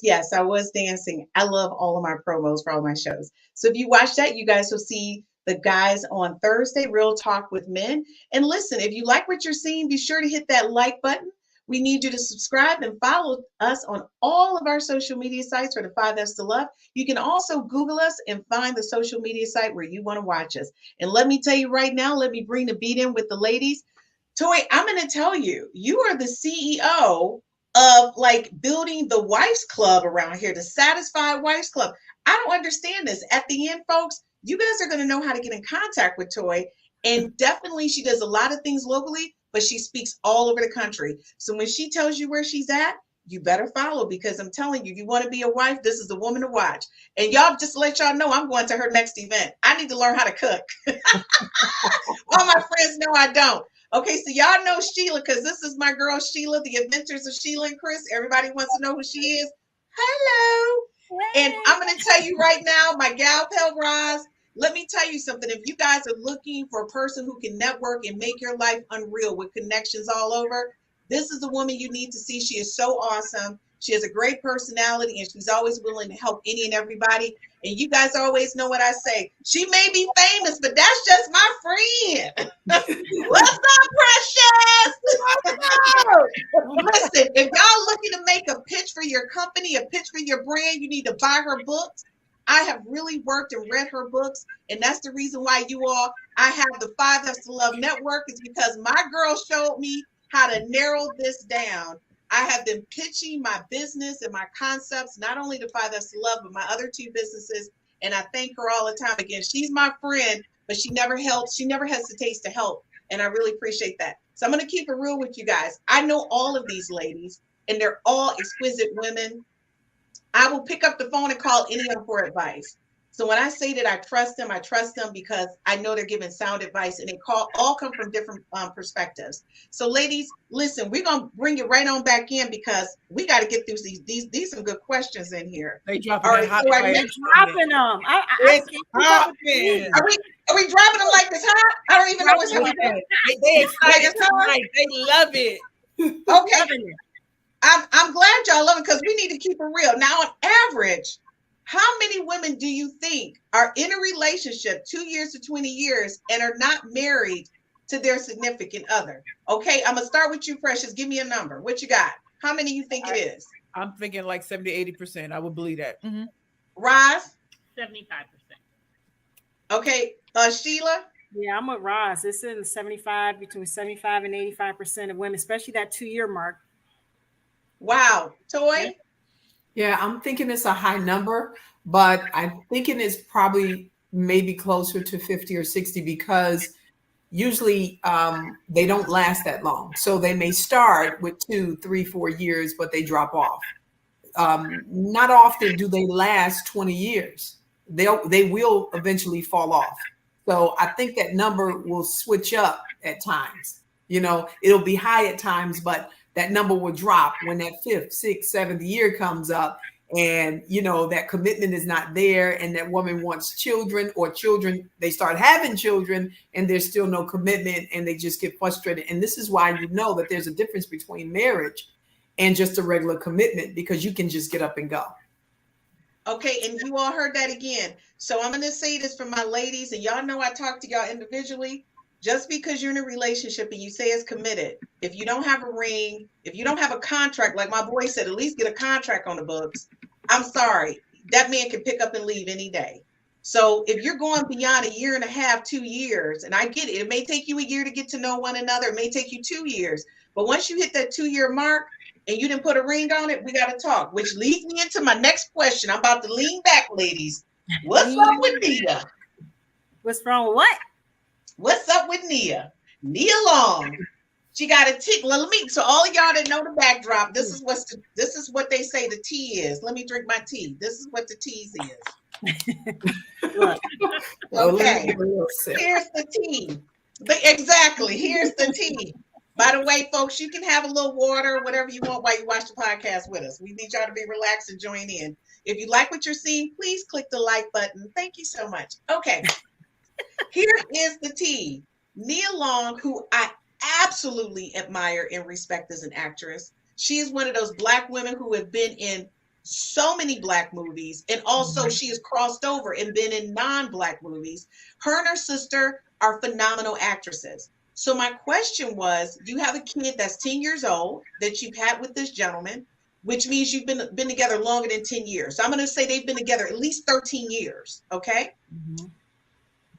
[SPEAKER 2] Yes, I was dancing. I love all of my promos for all my shows. So if you watch that, you guys will see the guys on Thursday, Real Talk with Men. And listen, if you like what you're seeing, be sure to hit that like button. We need you to subscribe and follow us on all of our social media sites for the 5F's to Love. You can also Google us and find the social media site where you want to watch us. And let me tell you right now, let me bring the beat in with the ladies. Toy, I'm going to tell you, you are the CEO of like building the Wife's Club around here, the Satisfied Wife's Club. I don't understand this. At the end, folks, you guys are going to know how to get in contact with Toy. And definitely she does a lot of things locally, but she speaks all over the country. So when she tells you where she's at, you better follow, because I'm telling you, if you want to be a wife, this is the woman to watch. And y'all, just to let y'all know, I'm going to her next event. I need to learn how to cook. All my friends know I don't. Okay, so y'all know Sheila, because this is my girl Sheila, The Adventures of Sheila and Chris. Everybody wants to know who she is. Hello. And I'm going to tell you right now, my gal pal Roz, let me tell you something. If you guys are looking for a person who can network and make your life unreal with connections all over, this is the woman you need to see. She is so awesome. She has a great personality, and she's always willing to help any and everybody. And you guys always know what I say. She may be famous, but that's just my friend. What's up, Precious? Listen, if y'all looking to make a pitch for your company, a pitch for your brand, you need to buy her books. I have really worked and read her books, and that's the reason why I have the 5 F's to Love Network, is because my girl showed me how to narrow this down. I have been pitching my business and my concepts, not only to 5 F's to Love, but my other 2 businesses. And I thank her all the time. Again, she's my friend, but she never hesitates to help. And I really appreciate that. So I'm going to keep it real with you guys. I know all of these ladies, and they're all exquisite women. I will pick up the phone and call any of them for advice. So when I say that I trust them because I know they're giving sound advice, and they all come from different perspectives. So ladies, listen, we're going to bring it right on back in, because we got to get through these some good questions in here.
[SPEAKER 3] They dropping
[SPEAKER 2] All right,
[SPEAKER 3] hot
[SPEAKER 2] so
[SPEAKER 3] fire.
[SPEAKER 5] Dropping them.
[SPEAKER 3] It's popping.
[SPEAKER 2] Are we dropping them like this hot? I don't even know what's happening.
[SPEAKER 3] They excited tonight. They love it.
[SPEAKER 2] Okay. I'm glad y'all love it, because we need to keep it real. Now, on average, how many women do you think are in a relationship 2 years to 20 years and are not married to their significant other? Okay, I'm going to start with you, Precious. Give me a number. What you got? How many you think it is?
[SPEAKER 3] I'm thinking like 70-80%. I would believe that. Mm-hmm.
[SPEAKER 2] Roz?
[SPEAKER 6] 75%.
[SPEAKER 2] Okay, Sheila?
[SPEAKER 5] Yeah, I'm with Roz. It's in between 75 and 85% of women, especially that 2-year mark.
[SPEAKER 2] Wow. Toy?
[SPEAKER 4] Yeah, I'm thinking it's a high number, but I'm thinking it's probably maybe closer to 50 or 60, because usually they don't last that long. So they may start with 2, 3, 4 years, but they drop off. Not often do they last 20 years. They will eventually fall off. So I think that number will switch up at times. You know, it'll be high at times, but that number will drop when that 5th, 6th, 7th year comes up, and you know that commitment is not there, and that woman wants children, or they start having children, and there's still no commitment, and they just get frustrated. And this is why you know that there's a difference between marriage and just a regular commitment, because you can just get up and go.
[SPEAKER 2] Okay, and you all heard that again. So I'm going to say this for my ladies, and y'all know I talk to y'all individually. Just because you're in a relationship and you say it's committed, if you don't have a ring, if you don't have a contract, like my boy said, at least get a contract on the books. I'm sorry, that man can pick up and leave any day. So if you're going beyond 1.5 years, 2 years, and I get it, it may take you a year to get to know one another. It may take you 2 years. But once you hit that 2-year mark and you didn't put a ring on it, we got to talk, which leads me into my next question. I'm about to lean back, ladies. What's up with Nia?
[SPEAKER 5] What's wrong with what?
[SPEAKER 2] What's up with Nia? Nia Long. She got a tick. So all of y'all that know the backdrop, this is what they say the tea is. Let me drink my tea. This is what the tease is. Okay. Here's the tea. Exactly. Here's the tea. By the way, folks, you can have a little water, whatever you want, while you watch the podcast with us. We need y'all to be relaxed and join in. If you like what you're seeing, please click the like button. Thank you so much. Okay. Here is the tea. Nia Long, who I absolutely admire and respect as an actress. She is one of those Black women who have been in so many Black movies, and also she has crossed over and been in non-Black movies. Her and her sister are phenomenal actresses. So my question was, you have a kid that's 10 years old that you've had with this gentleman, which means you've been together longer than 10 years. So I'm going to say they've been together at least 13 years, okay? Mm-hmm.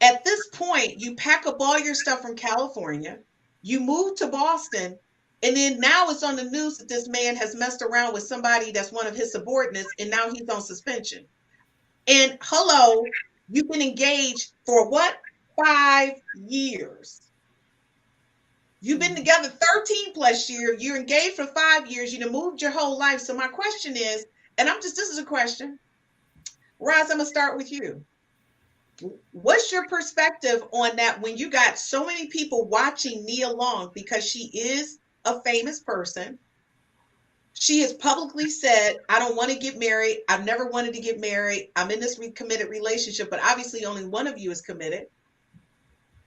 [SPEAKER 2] At this point, you pack up all your stuff from California, you move to Boston, and then now it's on the news that this man has messed around with somebody that's one of his subordinates, and now he's on suspension. And hello, you've been engaged for what? 5 years. You've been together 13 plus years. You're engaged for 5 years. You've moved your whole life. So my question is, and this is a question. Roz, I'm going to start with you. What's your perspective on that when you got so many people watching Nia Long, because she is a famous person? She has publicly said, I don't want to get married. I've never wanted to get married. I'm in this committed relationship, but obviously only one of you is committed.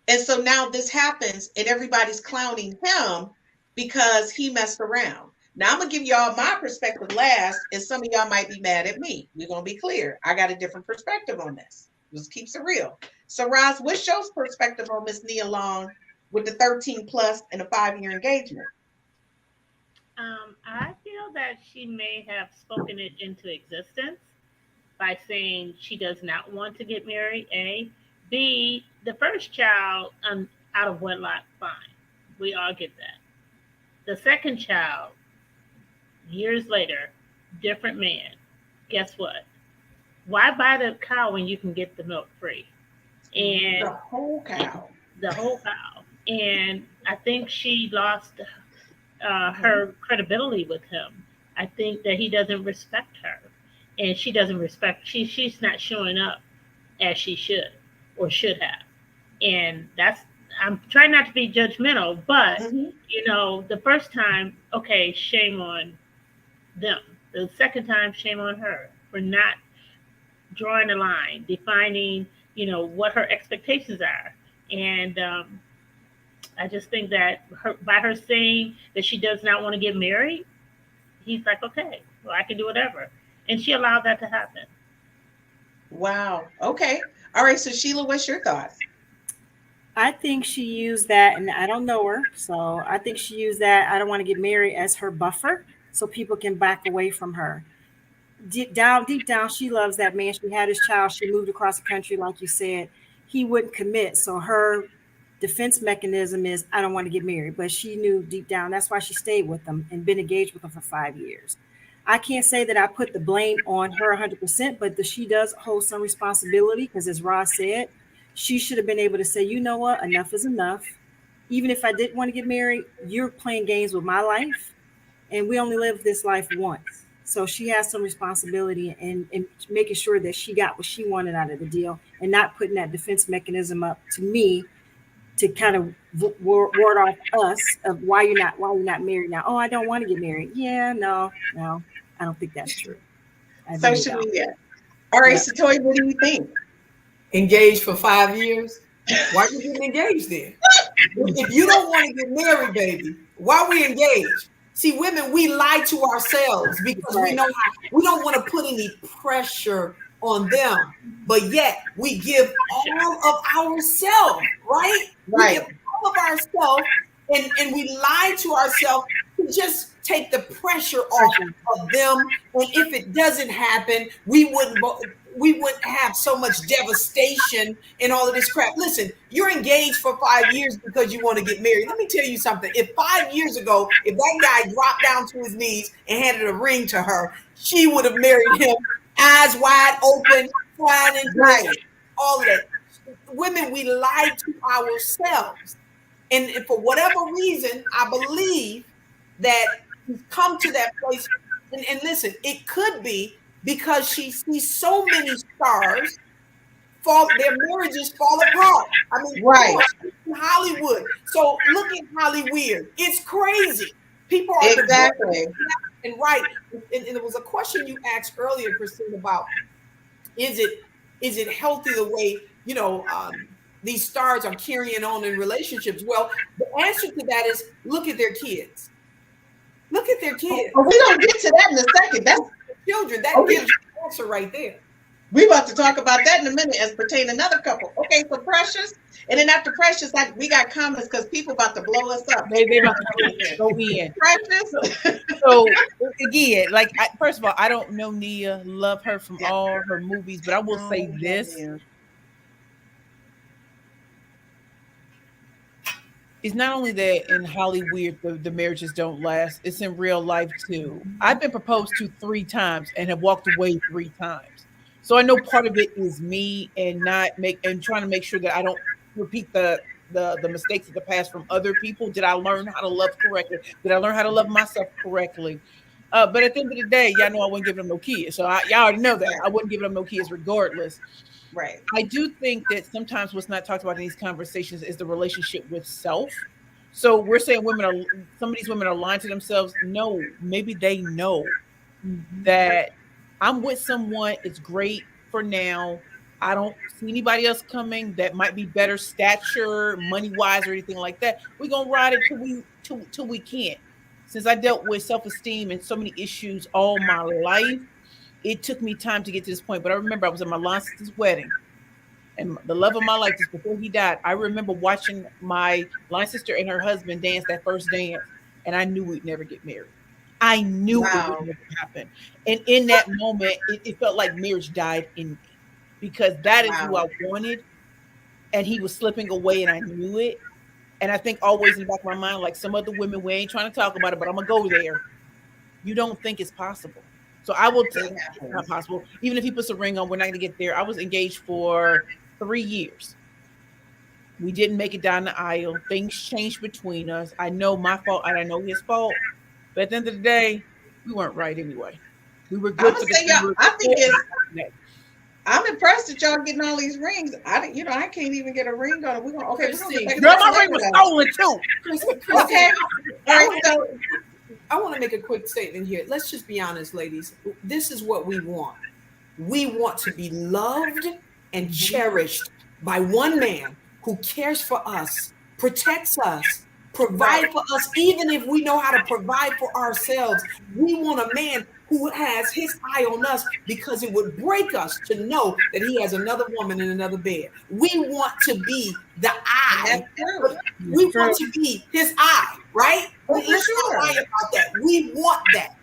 [SPEAKER 2] And so now this happens and everybody's clowning him because he messed around. Now I'm going to give y'all my perspective last, and some of y'all might be mad at me. We're going to be clear. I got a different perspective on this. Just keeps it real. So Roz, what's your perspective on Miss Nia Long with the 13 plus and a 5-year engagement?
[SPEAKER 6] I feel that she may have spoken it into existence by saying she does not want to get married, A. B, the first child out of wedlock, fine. We all get that. The second child, years later, different man. Guess what? Why buy the cow when you can get the milk free? And
[SPEAKER 2] the whole cow.
[SPEAKER 6] The whole cow. And I think she lost her credibility with him. I think that he doesn't respect her, and she doesn't respect. She's not showing up as she should or should have, and that's. I'm trying not to be judgmental, but you know, the first time, okay, shame on them. The second time, shame on her for not drawing a line, defining, you know, what her expectations are, and I just think that by her saying that she does not want to get married, he's like, okay, well, I can do whatever. And she allowed that to happen.
[SPEAKER 2] Wow. Okay. All right. So Sheila, what's your thoughts?
[SPEAKER 5] I think she used that, and I don't know her, so I think she used that, I don't want to get married, as her buffer so people can back away from her. Deep down, she loves that man. She had his child. She moved across the country, like you said. He wouldn't commit. So her defense mechanism is, I don't want to get married, but she knew deep down. That's why she stayed with him and been engaged with him for 5 years. I can't say that I put the blame on her 100%, but she does hold some responsibility because, as Roz said, she should have been able to say, you know what, enough is enough. Even if I didn't want to get married, you're playing games with my life, and we only live this life once. So she has some responsibility in making sure that she got what she wanted out of the deal and not putting that defense mechanism up to me to kind of ward off us of why you're not married now. Oh, I don't want to get married. Yeah, no, I don't think that's true.
[SPEAKER 2] Social media. All right, so Toy, what do you think?
[SPEAKER 4] Engaged for 5 years? Why are you getting engaged then? If you don't want to get married, baby, why we engaged? See, women, we lie to ourselves because we know we don't want to put any pressure on them, but yet we give all of ourselves, right? We give all of ourselves, and we lie to ourselves to just take the pressure off of them. And if it doesn't happen, we wouldn't have so much devastation and all of this crap. Listen, you're engaged for 5 years because you want to get married. Let me tell you something. If 5 years ago, if that guy dropped down to his knees and handed a ring to her, she would have married him, eyes wide open, flying and crying, all of that. Women, we lie to ourselves. And for whatever reason, I believe that we've come to that place. And listen, it could be because she sees so many stars their marriages fall apart. I mean, in Hollywood. So look at Hollywood. It's crazy. People are
[SPEAKER 2] exactly.
[SPEAKER 4] And there was a question you asked earlier, Christine, about is it healthy the way, you know, these stars are carrying on in relationships? Well, the answer to that is look at their kids. Look at their kids.
[SPEAKER 2] Well, we're going to get to that in a second. That's
[SPEAKER 4] children. That gives you the answer right there.
[SPEAKER 2] We're about to talk about that in a minute as pertain to another couple. Okay, so Precious. And then after Precious, we got comments because people about to blow us up.
[SPEAKER 3] They about to go in.
[SPEAKER 2] Precious.
[SPEAKER 3] So again, first of all, I don't know Nia, love her from all her movies, but I will say this. It's not only that in Hollywood the marriages don't last, it's in real life too. I've been proposed to 3 times and have walked away 3 times. So I know part of it is me and trying to make sure that I don't repeat the mistakes of the past from other people. Did I learn how to love correctly? Did I learn how to love myself correctly? But at the end of the day, y'all know I wouldn't give them no kids. So y'all already know that I wouldn't give them no kids regardless.
[SPEAKER 2] Right.
[SPEAKER 3] I do think that sometimes what's not talked about in these conversations is the relationship with self. So we're saying some of these women are lying to themselves. No, maybe they know that I'm with someone. It's great for now. I don't see anybody else coming that might be better stature, money wise, or anything like that. We're gonna ride it till we can't. Since I dealt with self-esteem and so many issues all my life, it took me time to get to this point. But I remember I was at my line sister's wedding, and the love of my life, just before he died, I remember watching my line sister and her husband dance that first dance, and I knew we'd never get married. I knew it would never happen. And in that moment, it felt like marriage died in me, because that is who I wanted. And he was slipping away, and I knew it. And I think always in the back of my mind, like some other women, we ain't trying to talk about it, but I'm going to go there. You don't think it's possible. So I will tell you it's not possible. Even if he puts a ring on, we're not going to get there. I was engaged for 3 years. We didn't make it down the aisle. Things changed between us. I know my fault, and I know his fault. But at the end of the day, we weren't right anyway. We were good.
[SPEAKER 2] I'm impressed that y'all getting all these rings. I can't even get a ring on it. We're gonna
[SPEAKER 3] girl, my ring was stolen too.
[SPEAKER 2] Okay. All right. So
[SPEAKER 4] I want to make a quick statement here. Let's just be honest, ladies. This is what we want. We want to be loved and cherished by one man who cares for us, protects us, provide for us, even if we know how to provide for ourselves. We want a man who has his eye on us, because it would break us to know that he has another woman in another bed. We want to be the eye. We want to be his eye, right? Let's not lie about that. We want that.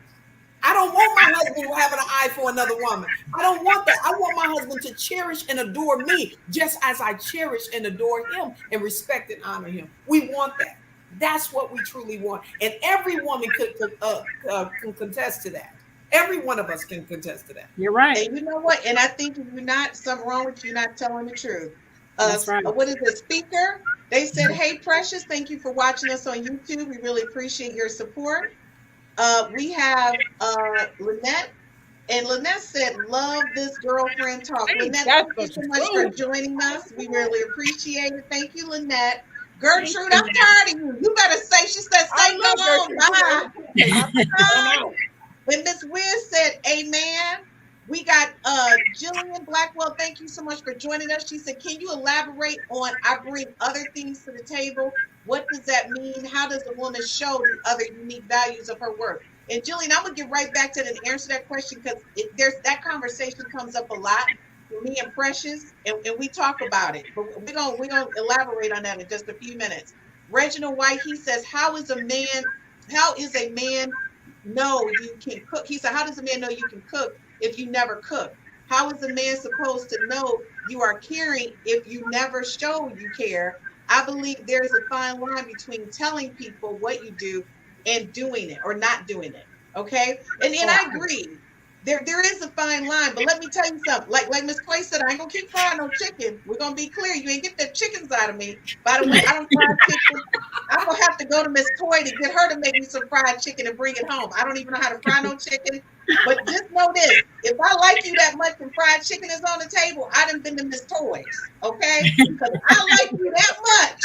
[SPEAKER 4] I don't want my husband having an eye for another woman. I don't want that. I want my husband to cherish and adore me just as I cherish and adore him and respect and honor him. We want that. That's what we truly want. And every woman can contest to that. Every one of us can contest to that.
[SPEAKER 5] You're right.
[SPEAKER 2] And you know what? And I think if you're not, something wrong with you not telling the truth.
[SPEAKER 5] That's right.
[SPEAKER 2] What is the speaker? They said, "Hey, Precious, thank you for watching us on YouTube. We really appreciate your support." We have Lynette. And Lynette said, "Love this girlfriend talk." Lynette, thank you so much for joining us. We really appreciate it. Thank you, Lynette. Gertrude, I'm tired of you. You better say, she said, "Say no on, bye." And Miss Wiz said, "Amen." We got Jillian Blackwell. Thank you so much for joining us. She said, "Can you elaborate on I bring other things to the table? What does that mean? How does a woman show the other unique values of her work?" And Jillian, I'm gonna get right back to that and answer that question, because there's that conversation comes up a lot for me and Precious, and we talk about it. But we're gonna elaborate on that in just a few minutes. Reginald White, he says, how is a man know you can cook? He said, "How does a man know you can cook if you never cook? How is a man supposed to know you are caring if you never show you care? I believe there's a fine line between telling people what you do and doing it or not doing it." Okay. And I agree. There is a fine line, but let me tell you something. Like Miss Clay said, I ain't gonna keep frying no chicken. We're gonna be clear. You ain't get the chickens out of me. By the way, I don't fry chicken. I'm gonna have to go to Miss Toy to get her to make me some fried chicken and bring it home. I don't even know how to fry no chicken. But just know this: if I like you that much and fried chicken is on the table, I done been to Miss Toys. Okay? Because I like you that much.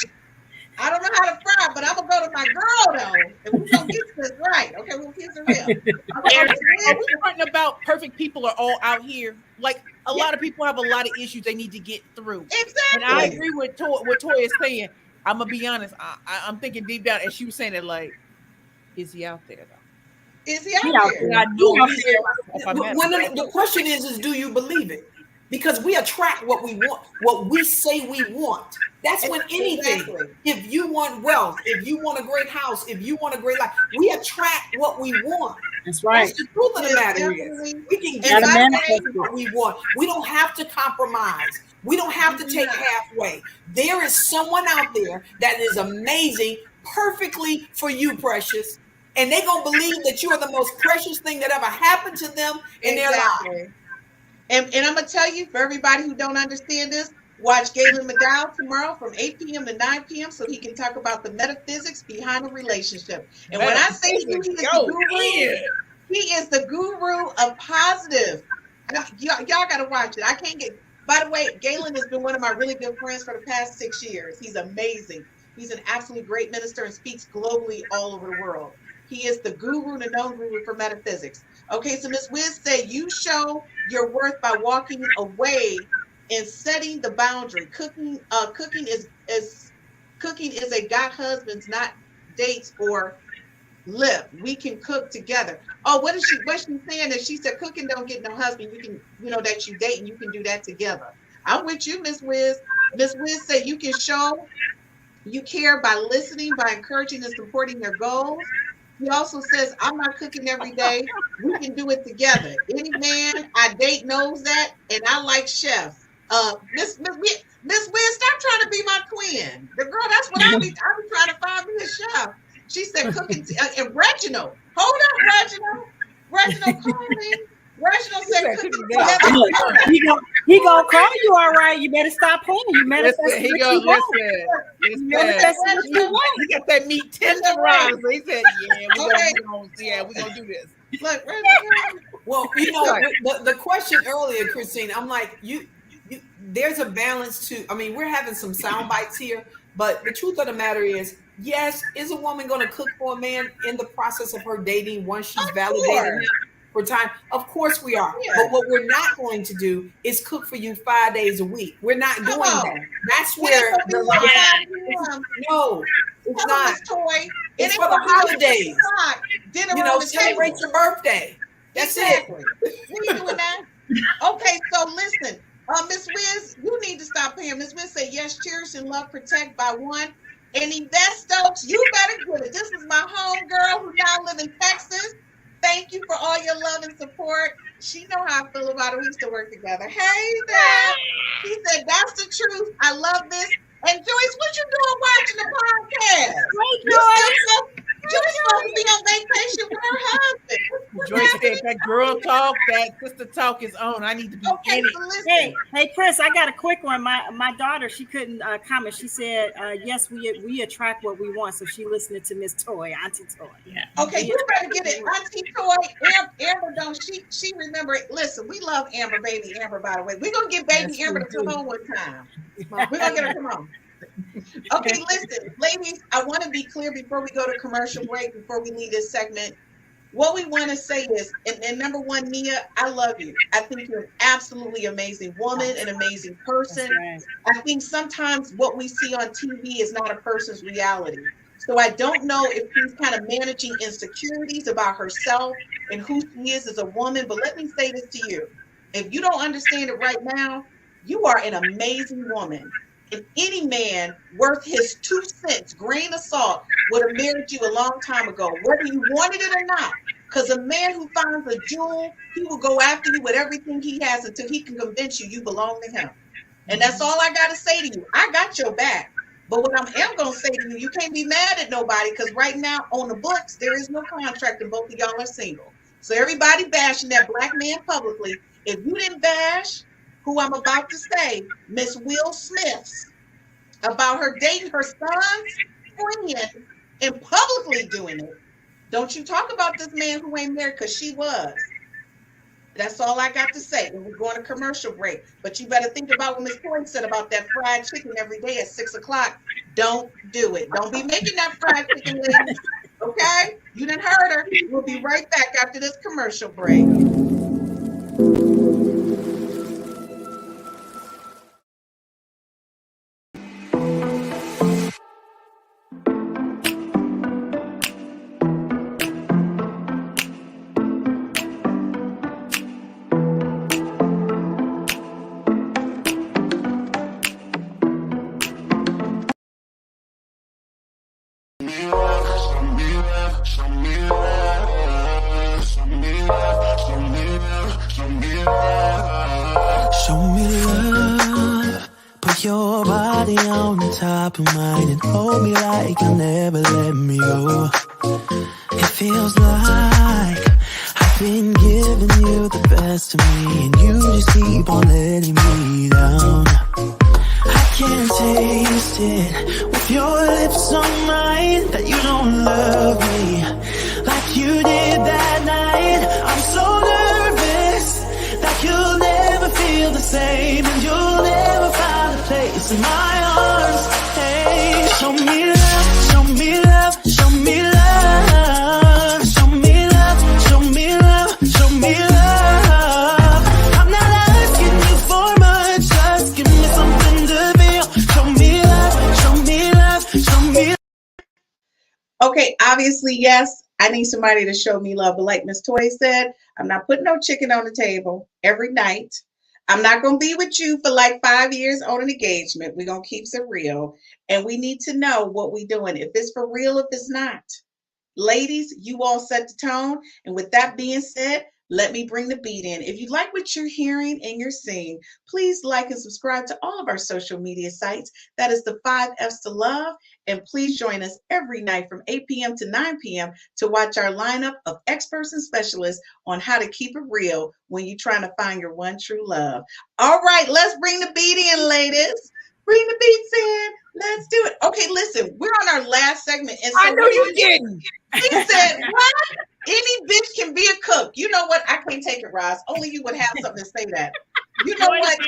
[SPEAKER 2] I don't know how to fry, but I'm gonna go to my girl though, and we're gonna get this right. Okay, we'll keep it real.
[SPEAKER 3] Are we talking about perfect people are all out here? Like a lot of people have a lot of issues they need to get through.
[SPEAKER 2] Exactly.
[SPEAKER 3] And I agree with what Toya is saying. I'm gonna be honest. I'm thinking deep down, and she was saying that, like, is he out there though?
[SPEAKER 2] Is he out there?
[SPEAKER 3] I know he's there.
[SPEAKER 4] The question is do you believe it? Because we attract what we want, what we say we want. That's when anything. Exactly. If you want wealth, if you want a great house, if you want a great life, we attract what we want.
[SPEAKER 5] That's right.
[SPEAKER 4] That's the truth of the matter is. We can get what we want. We don't have to compromise. We don't have to take halfway. There is someone out there that is amazing, perfectly for you, Precious. And they're going to believe that you are the most precious thing that ever happened to them in their life.
[SPEAKER 2] And I'm going to tell you, for everybody who don't understand this, watch Galen McDowell tomorrow from 8 p.m. to 9 p.m. so he can talk about the metaphysics behind a relationship. And when I say he is the guru of positive. Y'all got to watch it. I can't get. By the way, Galen has been one of my really good friends for the past 6 years. He's amazing. He's an absolutely great minister and speaks globally all over the world. He is the guru, the known guru for metaphysics. Okay, so Ms. Wiz said, you show your worth by walking away and setting the boundary. Cooking is a got husbands, not dates or live. We can cook together. Oh, what she's saying is she said cooking don't get no husband. You can, that you date and you can do that together. I'm with you, Ms. Wiz. Ms. Wiz said you can show you care by listening, by encouraging and supporting their goals. He also says, I'm not cooking every day. We can do it together. Any man I date knows that, and I like chefs. Miss Wiz, stop trying to be my twin. The girl, that's what I be trying to find me a chef. She said cooking, and Reginald. Hold up, Reginald. Reginald, call me. Reginald said cooking together.
[SPEAKER 5] He gonna call you all right. You better stop playing. You manifest what you want.
[SPEAKER 3] He got that meat tenderized. He said, we're gonna do this.
[SPEAKER 2] Look,
[SPEAKER 4] well, the question earlier, Christine, I'm like, you there's a balance to, I mean, we're having some sound bites here, but the truth of the matter is, yes, is a woman going to cook for a man in the process of her dating once she's validated him for time? Of course we are. Yeah. But what we're not going to do is cook for you 5 days a week. We're not doing that. That's where the line. No, it's not. It's for the holidays. Celebrate your birthday. That's it.
[SPEAKER 2] We doing that? Okay, so listen. Miss Wiz, you need to stop paying. Miss Wiz said, yes, cherish and love, protect by one. And Yvette Stokes, you better get it. This is my home girl who now lives in Texas. Thank you for all your love and support. She know how I feel about it. We used to work together. Hey, Dad. She said, that's the truth. I love this. And Joyce, what you doing watching the podcast? Great, Joyce. Joyce supposed to be on vacation with her husband.
[SPEAKER 3] Joyce said that girl talk, that sister talk is on. I need to be in
[SPEAKER 5] it. Hey, Chris, I got a quick one. My daughter, she couldn't comment. She said, yes, we attract what we want. So she listened to Miss Toy, Auntie Toy.
[SPEAKER 2] Yeah. Okay, you better get it. Auntie Toy, Amber don't, she remember it. Listen, we love Amber, baby Amber, by the way. We're going to get baby Amber to come home one time. We're going to get her to come home. Okay, listen, ladies, I want to be clear before we go to commercial break, before we leave this segment. What we want to say is, and number one, Nia, I love you. I think you're an absolutely amazing woman, an amazing person. Right. I think sometimes what we see on TV is not a person's reality. So I don't know if she's kind of managing insecurities about herself and who she is as a woman. But let me say this to you. If you don't understand it right now, you are an amazing woman. If any man worth his 2 cents, grain of salt, would have married you a long time ago, whether you wanted it or not. Because a man who finds a jewel, he will go after you with everything he has until he can convince you belong to him. And that's all I got to say to you. I got your back. But what I am going to say to you, you can't be mad at nobody, because right now on the books, there is no contract and both of y'all are single. So everybody bashing that black man publicly. If you didn't bash who I'm about to say, Miss Will Smith, about her dating her son's friend and publicly doing it. Don't you talk about this man who ain't married, because she was. That's all I got to say. And we're going to commercial break. But you better think about what Miss Toy said about that fried chicken every day at 6 o'clock. Don't do it. Don't be making that fried chicken, ladies. Okay? You didn't hurt her. We'll be right back after this commercial break.
[SPEAKER 7] Top of mine and hold me like you'll never let me go. It feels like I've been giving you the best of me, and you just keep on letting me down. I can't taste it with your lips on mine, that you don't love me like you did that night. I'm so nervous that you'll never feel the same, and you'll never find a place in my arms. Hey, show me
[SPEAKER 2] obviously, yes, I need somebody to show me love. But like Miss Toy said, I'm not putting no chicken on the table every night. I'm not going to be with you for like 5 years on an engagement. We're going to keep it real. And we need to know what we're doing. If it's for real, if it's not. Ladies, you all set the tone. And with that being said, let me bring the beat in. If you like what you're hearing and you're seeing, please like and subscribe to all of our social media sites. That is the 5 F's to Love. And please join us every night from 8 p.m. to 9 p.m. to watch our lineup of experts and specialists on how to keep it real when you're trying to find your one true love. All right, let's bring the beat in, ladies. Bring the beats in. Let's do it. Okay, listen, we're on our last segment. And so
[SPEAKER 3] I know you didn't.
[SPEAKER 2] He said, what? Any bitch can be a cook. You know what? I can't take it, Roz. Only you would have something to say that. You know what?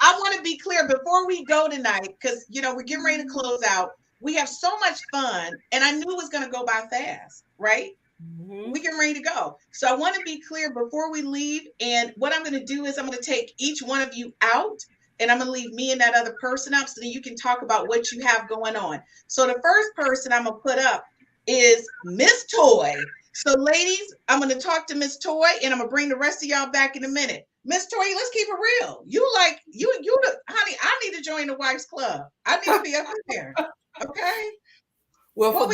[SPEAKER 2] I want to be clear before we go tonight, because, you know, we're getting ready to close out. We have so much fun, and I knew it was going to go by fast, right? We're getting ready to go. So I want to be clear before we leave. And what I'm going to do is I'm going to take each one of you out, and I'm going to leave me and that other person up so that you can talk about what you have going on. So the first person I'm going to put up is Miss Toy. So ladies, I'm going to talk to Miss Toy, and I'm going to bring the rest of y'all back in a minute. Miss Toy, let's keep it real. Honey, I need to join the Wives Club. I need to be up there. Okay?
[SPEAKER 4] Well, for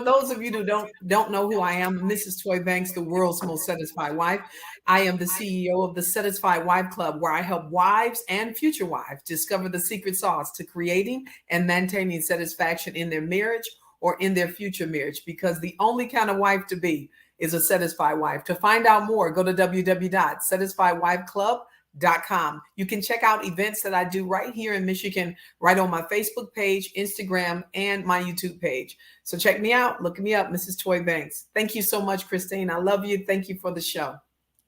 [SPEAKER 4] those of you who don't know who I am, Mrs. Toy Banks, the world's most satisfied wife. I am the CEO of the Satisfied Wife Club, where I help wives and future wives discover the secret sauce to creating and maintaining satisfaction in their marriage or in their future marriage, because the only kind of wife to be is a satisfied wife. To find out more, go to www.satisfiedwifeclub.com. You can check out events that I do right here in Michigan, right on my Facebook page, Instagram, and my YouTube page. So check me out. Look me up, Mrs. Toy Banks. Thank you so much, Christine. I love you. Thank you for the show.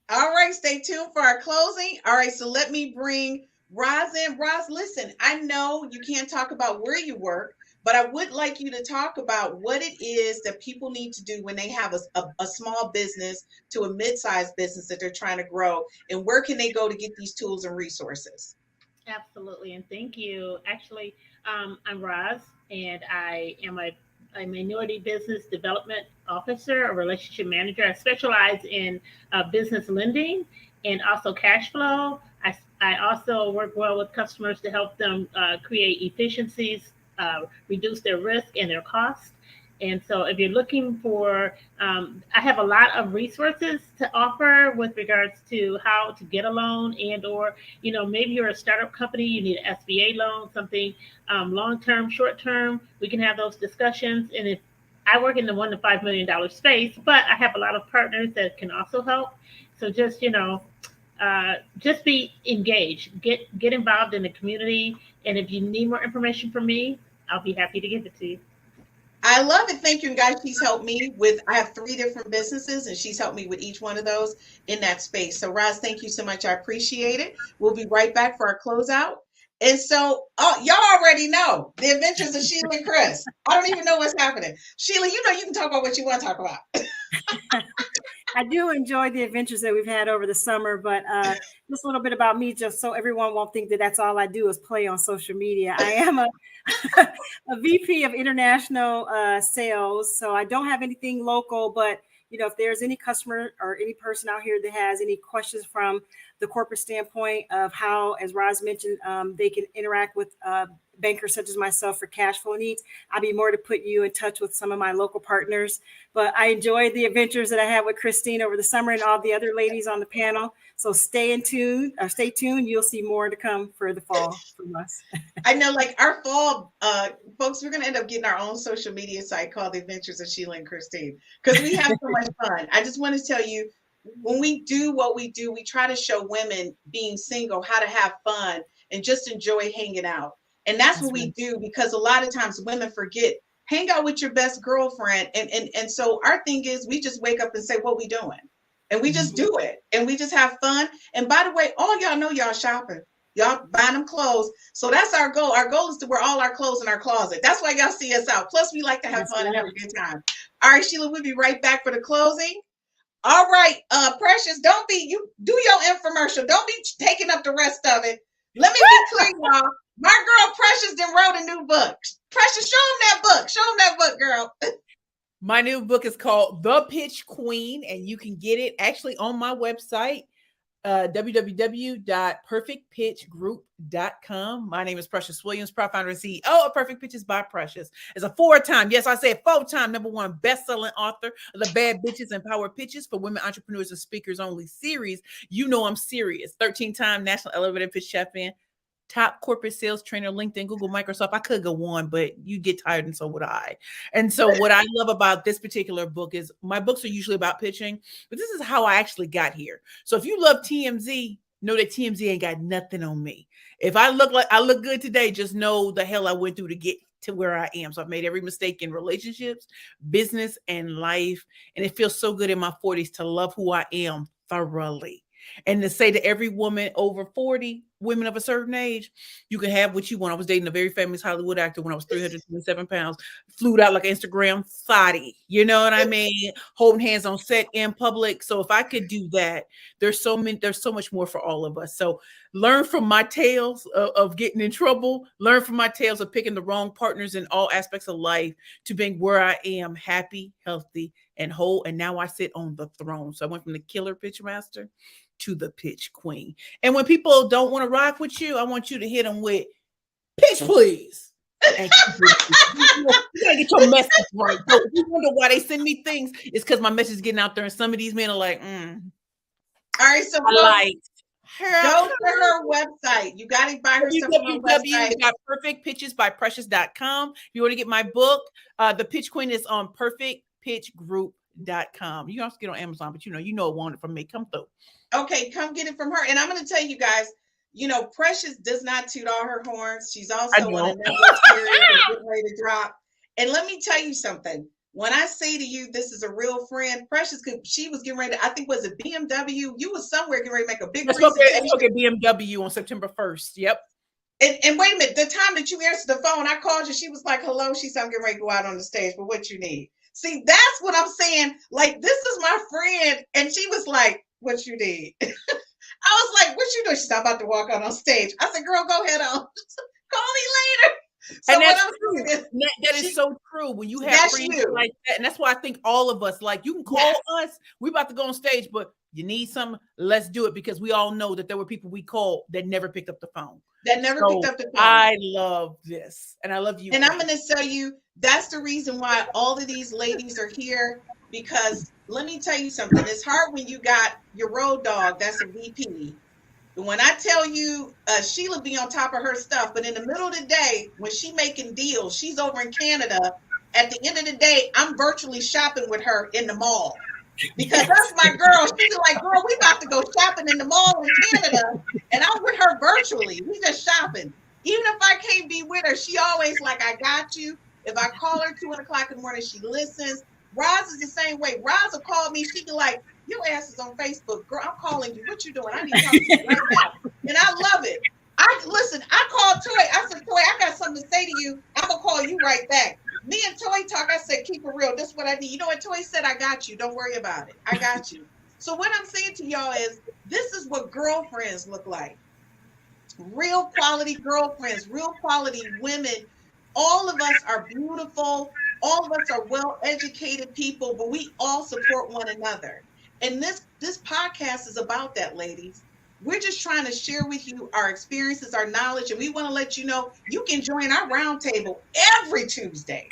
[SPEAKER 2] All right, stay tuned for our closing. All right, so let me bring Roz in. Roz, listen, I know you can't talk about where you work, but I would like you to talk about what it is that people need to do when they have a small business to a mid-sized business that they're trying to grow, and where can they go to get these tools and resources?
[SPEAKER 6] Absolutely, and thank you. Actually, I'm Roz, and I am a minority business development officer, a relationship manager. I specialize in business lending and also cash flow. I also work well with customers to help them create efficiencies, reduce their risk and their cost. And so if you're looking for, I have a lot of resources to offer with regards to how to get a loan, and or, you know, maybe you're a startup company, you need an SBA loan, something long-term, short-term, we can have those discussions. And if I work in the $1 to $5 million space, but I have a lot of partners that can also help. So just, you know, just be engaged, get involved in the community. And if you need more information from me, I'll be happy to give it to you.
[SPEAKER 2] I love it. Thank you, guys. She's helped me with, I have 3 different businesses, and she's helped me with each one of those in that space. So Roz, thank you so much. I appreciate it. We'll be right back for our closeout. And so, y'all already know the adventures of Sheila and Chris. I don't even know what's happening. Sheila, you know, you can talk about what you want to talk about.
[SPEAKER 5] I do enjoy the adventures that we've had over the summer, but just a little bit about me, just so everyone won't think that that's all I do is play on social media. I am a VP of international sales, so I don't have anything local, but you know, if there's any customer or any person out here that has any questions from the corporate standpoint of how, as Roz mentioned, they can interact with bankers such as myself for cash flow needs, I'd be more to put you in touch with some of my local partners. But I enjoyed the adventures that I had with Christine over the summer and all the other ladies on the panel. So stay tuned. You'll see more to come for the fall from us.
[SPEAKER 2] I know, like our fall, folks, we're going to end up getting our own social media site called The Adventures of Sheila and Christine, because we have so much fun. I just want to tell you, when we do what we do, we try to show women being single how to have fun and just enjoy hanging out. And that's what we do, because a lot of times women forget, hang out with your best girlfriend. And so our thing is, we just wake up and say, what we doing? And we just do it. And we just have fun. And by the way, all y'all know y'all shopping. Y'all buying them clothes. So that's our goal. Our goal is to wear all our clothes in our closet. That's why y'all see us out. Plus, we like to have fun and have a good time. All right, Sheila, we'll be right back for the closing. All right, Precious, you do your infomercial. Don't be taking up the rest of it. Let me be clear, y'all. My girl Precious then wrote a new book. Precious, show him that book. Show him that book, girl.
[SPEAKER 3] My new book is called The Pitch Queen, and you can get it actually on my website, www.perfectpitchgroup.com. My name is Precious Williams, proud founder and CEO of Perfect Pitches by Precious. As a 4-time, yes, I said 4-time #1 best-selling author of the Bad Bitches and Power Pitches for Women Entrepreneurs and Speakers Only series, you know I'm serious. 13-time National Elevator Pitch Champion, top corporate sales trainer, LinkedIn, Google, Microsoft. I could go on, but you get tired, and so would I. And so what I love about this particular book is my books are usually about pitching, but this is how I actually got here. So if you love TMZ, know that TMZ ain't got nothing on me. If I look like I look good today, just know the hell I went through to get to where I am. So I've made every mistake in relationships, business, and life. And it feels so good in my 40s to love who I am thoroughly. And to say to every woman over 40, women of a certain age, you can have what you want. I was dating a very famous Hollywood actor when I was 327 pounds, flew out like an Instagram thotty. You know what I mean? Holding hands on set in public. So if I could do that, there's so much more for all of us. So learn from my tales of getting in trouble, learn from my tales of picking the wrong partners in all aspects of life to being where I am, happy, healthy, and whole. And now I sit on the throne. So I went from the killer pitch master to the pitch queen. And when people don't want to rock with you, I want you to hit them with pitch, please. And you gotta get your message right. So if you wonder why they send me things, it's because my message is getting out there, and some of these men are like,
[SPEAKER 2] All right, so
[SPEAKER 3] I like
[SPEAKER 2] go to her website. You got to buy her stuff on her website.
[SPEAKER 3] www.perfectpitchesbyprecious.com. If you want to get my book, The Pitch Queen is on perfectpitchgroup.com. You can also get on Amazon, but you know it want it from me. Come through.
[SPEAKER 2] Okay, come get it from her. And I'm going to tell you guys, Precious does not toot all her horns. She's also on a Netflix series that's getting ready to drop. And let me tell you something. When I say to you, this is a real friend, Precious, she was getting ready to, I think, was it BMW? You was somewhere getting ready to make a big presentation.
[SPEAKER 3] Let's look at BMW on September 1st. Yep.
[SPEAKER 2] And wait a minute, the time that you answered the phone, I called you. She was like, hello. She said, I'm getting ready to go out on the stage, but what you need? See, that's what I'm saying. Like, this is my friend. And she was like, what you need? I was like, what you doing? She said, I'm about to walk out on stage. I said, girl, go ahead on. Call me later. So
[SPEAKER 3] and that's
[SPEAKER 2] what I'm
[SPEAKER 3] true.
[SPEAKER 2] saying is,
[SPEAKER 3] that is so true. When you have friends like that, and that's why I think all of us, like, you can call us. We're about to go on stage, but you need some. Let's do it, because we all know that there were people we called that never picked up the phone.
[SPEAKER 2] Picked up the phone.
[SPEAKER 3] I love this, and I love you.
[SPEAKER 2] And I'm going to tell you, that's the reason why all of these ladies are here. Because let me tell you something. It's hard when you got your road dog that's a VP. When I tell you, Sheila be on top of her stuff, but in the middle of the day, when she making deals, she's over in Canada. At the end of the day, I'm virtually shopping with her in the mall, because that's my girl. She's like, girl, we about to go shopping in the mall in Canada, and I'm with her virtually. We just shopping. Even if I can't be with her, she always like, I got you. If I call her 2 o'clock in the morning, she listens. Roz is the same way. Roz will call me. She be like, your ass is on Facebook. Girl, I'm calling you. What you doing? I need to talk to you right now. And I love it. I called Toy. I said, Toy, I got something to say to you. I'm going to call you right back. Me and Toy talk. I said, keep it real. This is what I need. You know what Toy said? I got you. Don't worry about it. I got you. So what I'm saying to y'all is, this is what girlfriends look like. Real quality girlfriends, real quality women. All of us are beautiful. All of us are well-educated people, but we all support one another. And this podcast is about that, ladies. We're just trying to share with you our experiences, our knowledge, and we want to let you know you can join our roundtable every Tuesday.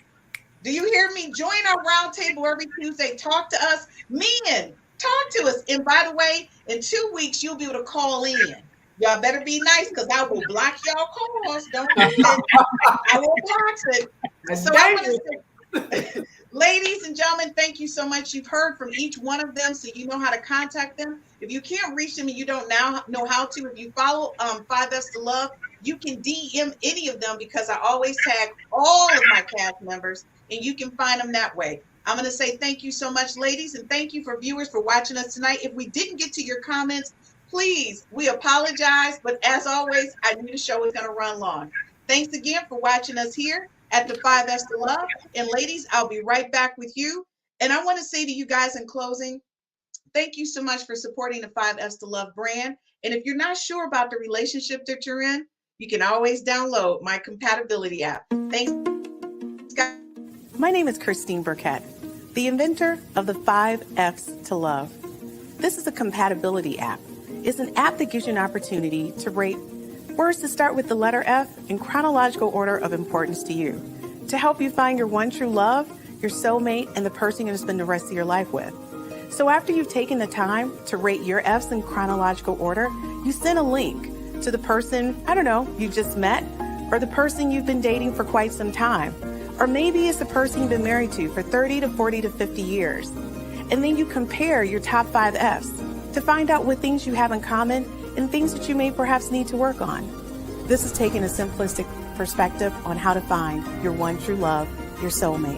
[SPEAKER 2] Do you hear me? Join our roundtable every Tuesday. Talk to us. Men, talk to us. And by the way, in 2 weeks, you'll be able to call in. Y'all better be nice, because I will block y'all calls. Don't do that. I will block it. So I'm going to say, ladies and gentlemen, thank you so much. You've heard from each one of them, so you know how to contact them. If you can't reach them and you don't now know how to, if you follow 5F's to Love, you can DM any of them, because I always tag all of my cast members, and you can find them that way. I'm going to say thank you so much, ladies, and thank you for viewers for watching us tonight. If we didn't get to your comments, please, we apologize, but as always, I knew the show was going to run long. Thanks again for watching us here at the 5F's to Love. And ladies, I'll be right back with you. And I want to say to you guys in closing, thank you so much for supporting the 5F's to Love brand. And if you're not sure about the relationship that you're in, you can always download my compatibility app. Thanks, guys.
[SPEAKER 8] My name is Christine Burkett, the inventor of the 5 F's to Love. This is a compatibility app. It's an app that gives you an opportunity to rate words that start with the letter F in chronological order of importance to you, to help you find your one true love, your soulmate, and the person you're going to spend the rest of your life with. So after you've taken the time to rate your F's in chronological order, you send a link to the person, I don't know, you just met, or the person you've been dating for quite some time. Or maybe it's the person you've been married to for 30 to 40 to 50 years. And then you compare your top 5 F's to find out what things you have in common and things that you may perhaps need to work on. This is taking a simplistic perspective on how to find your one true love, your soulmate.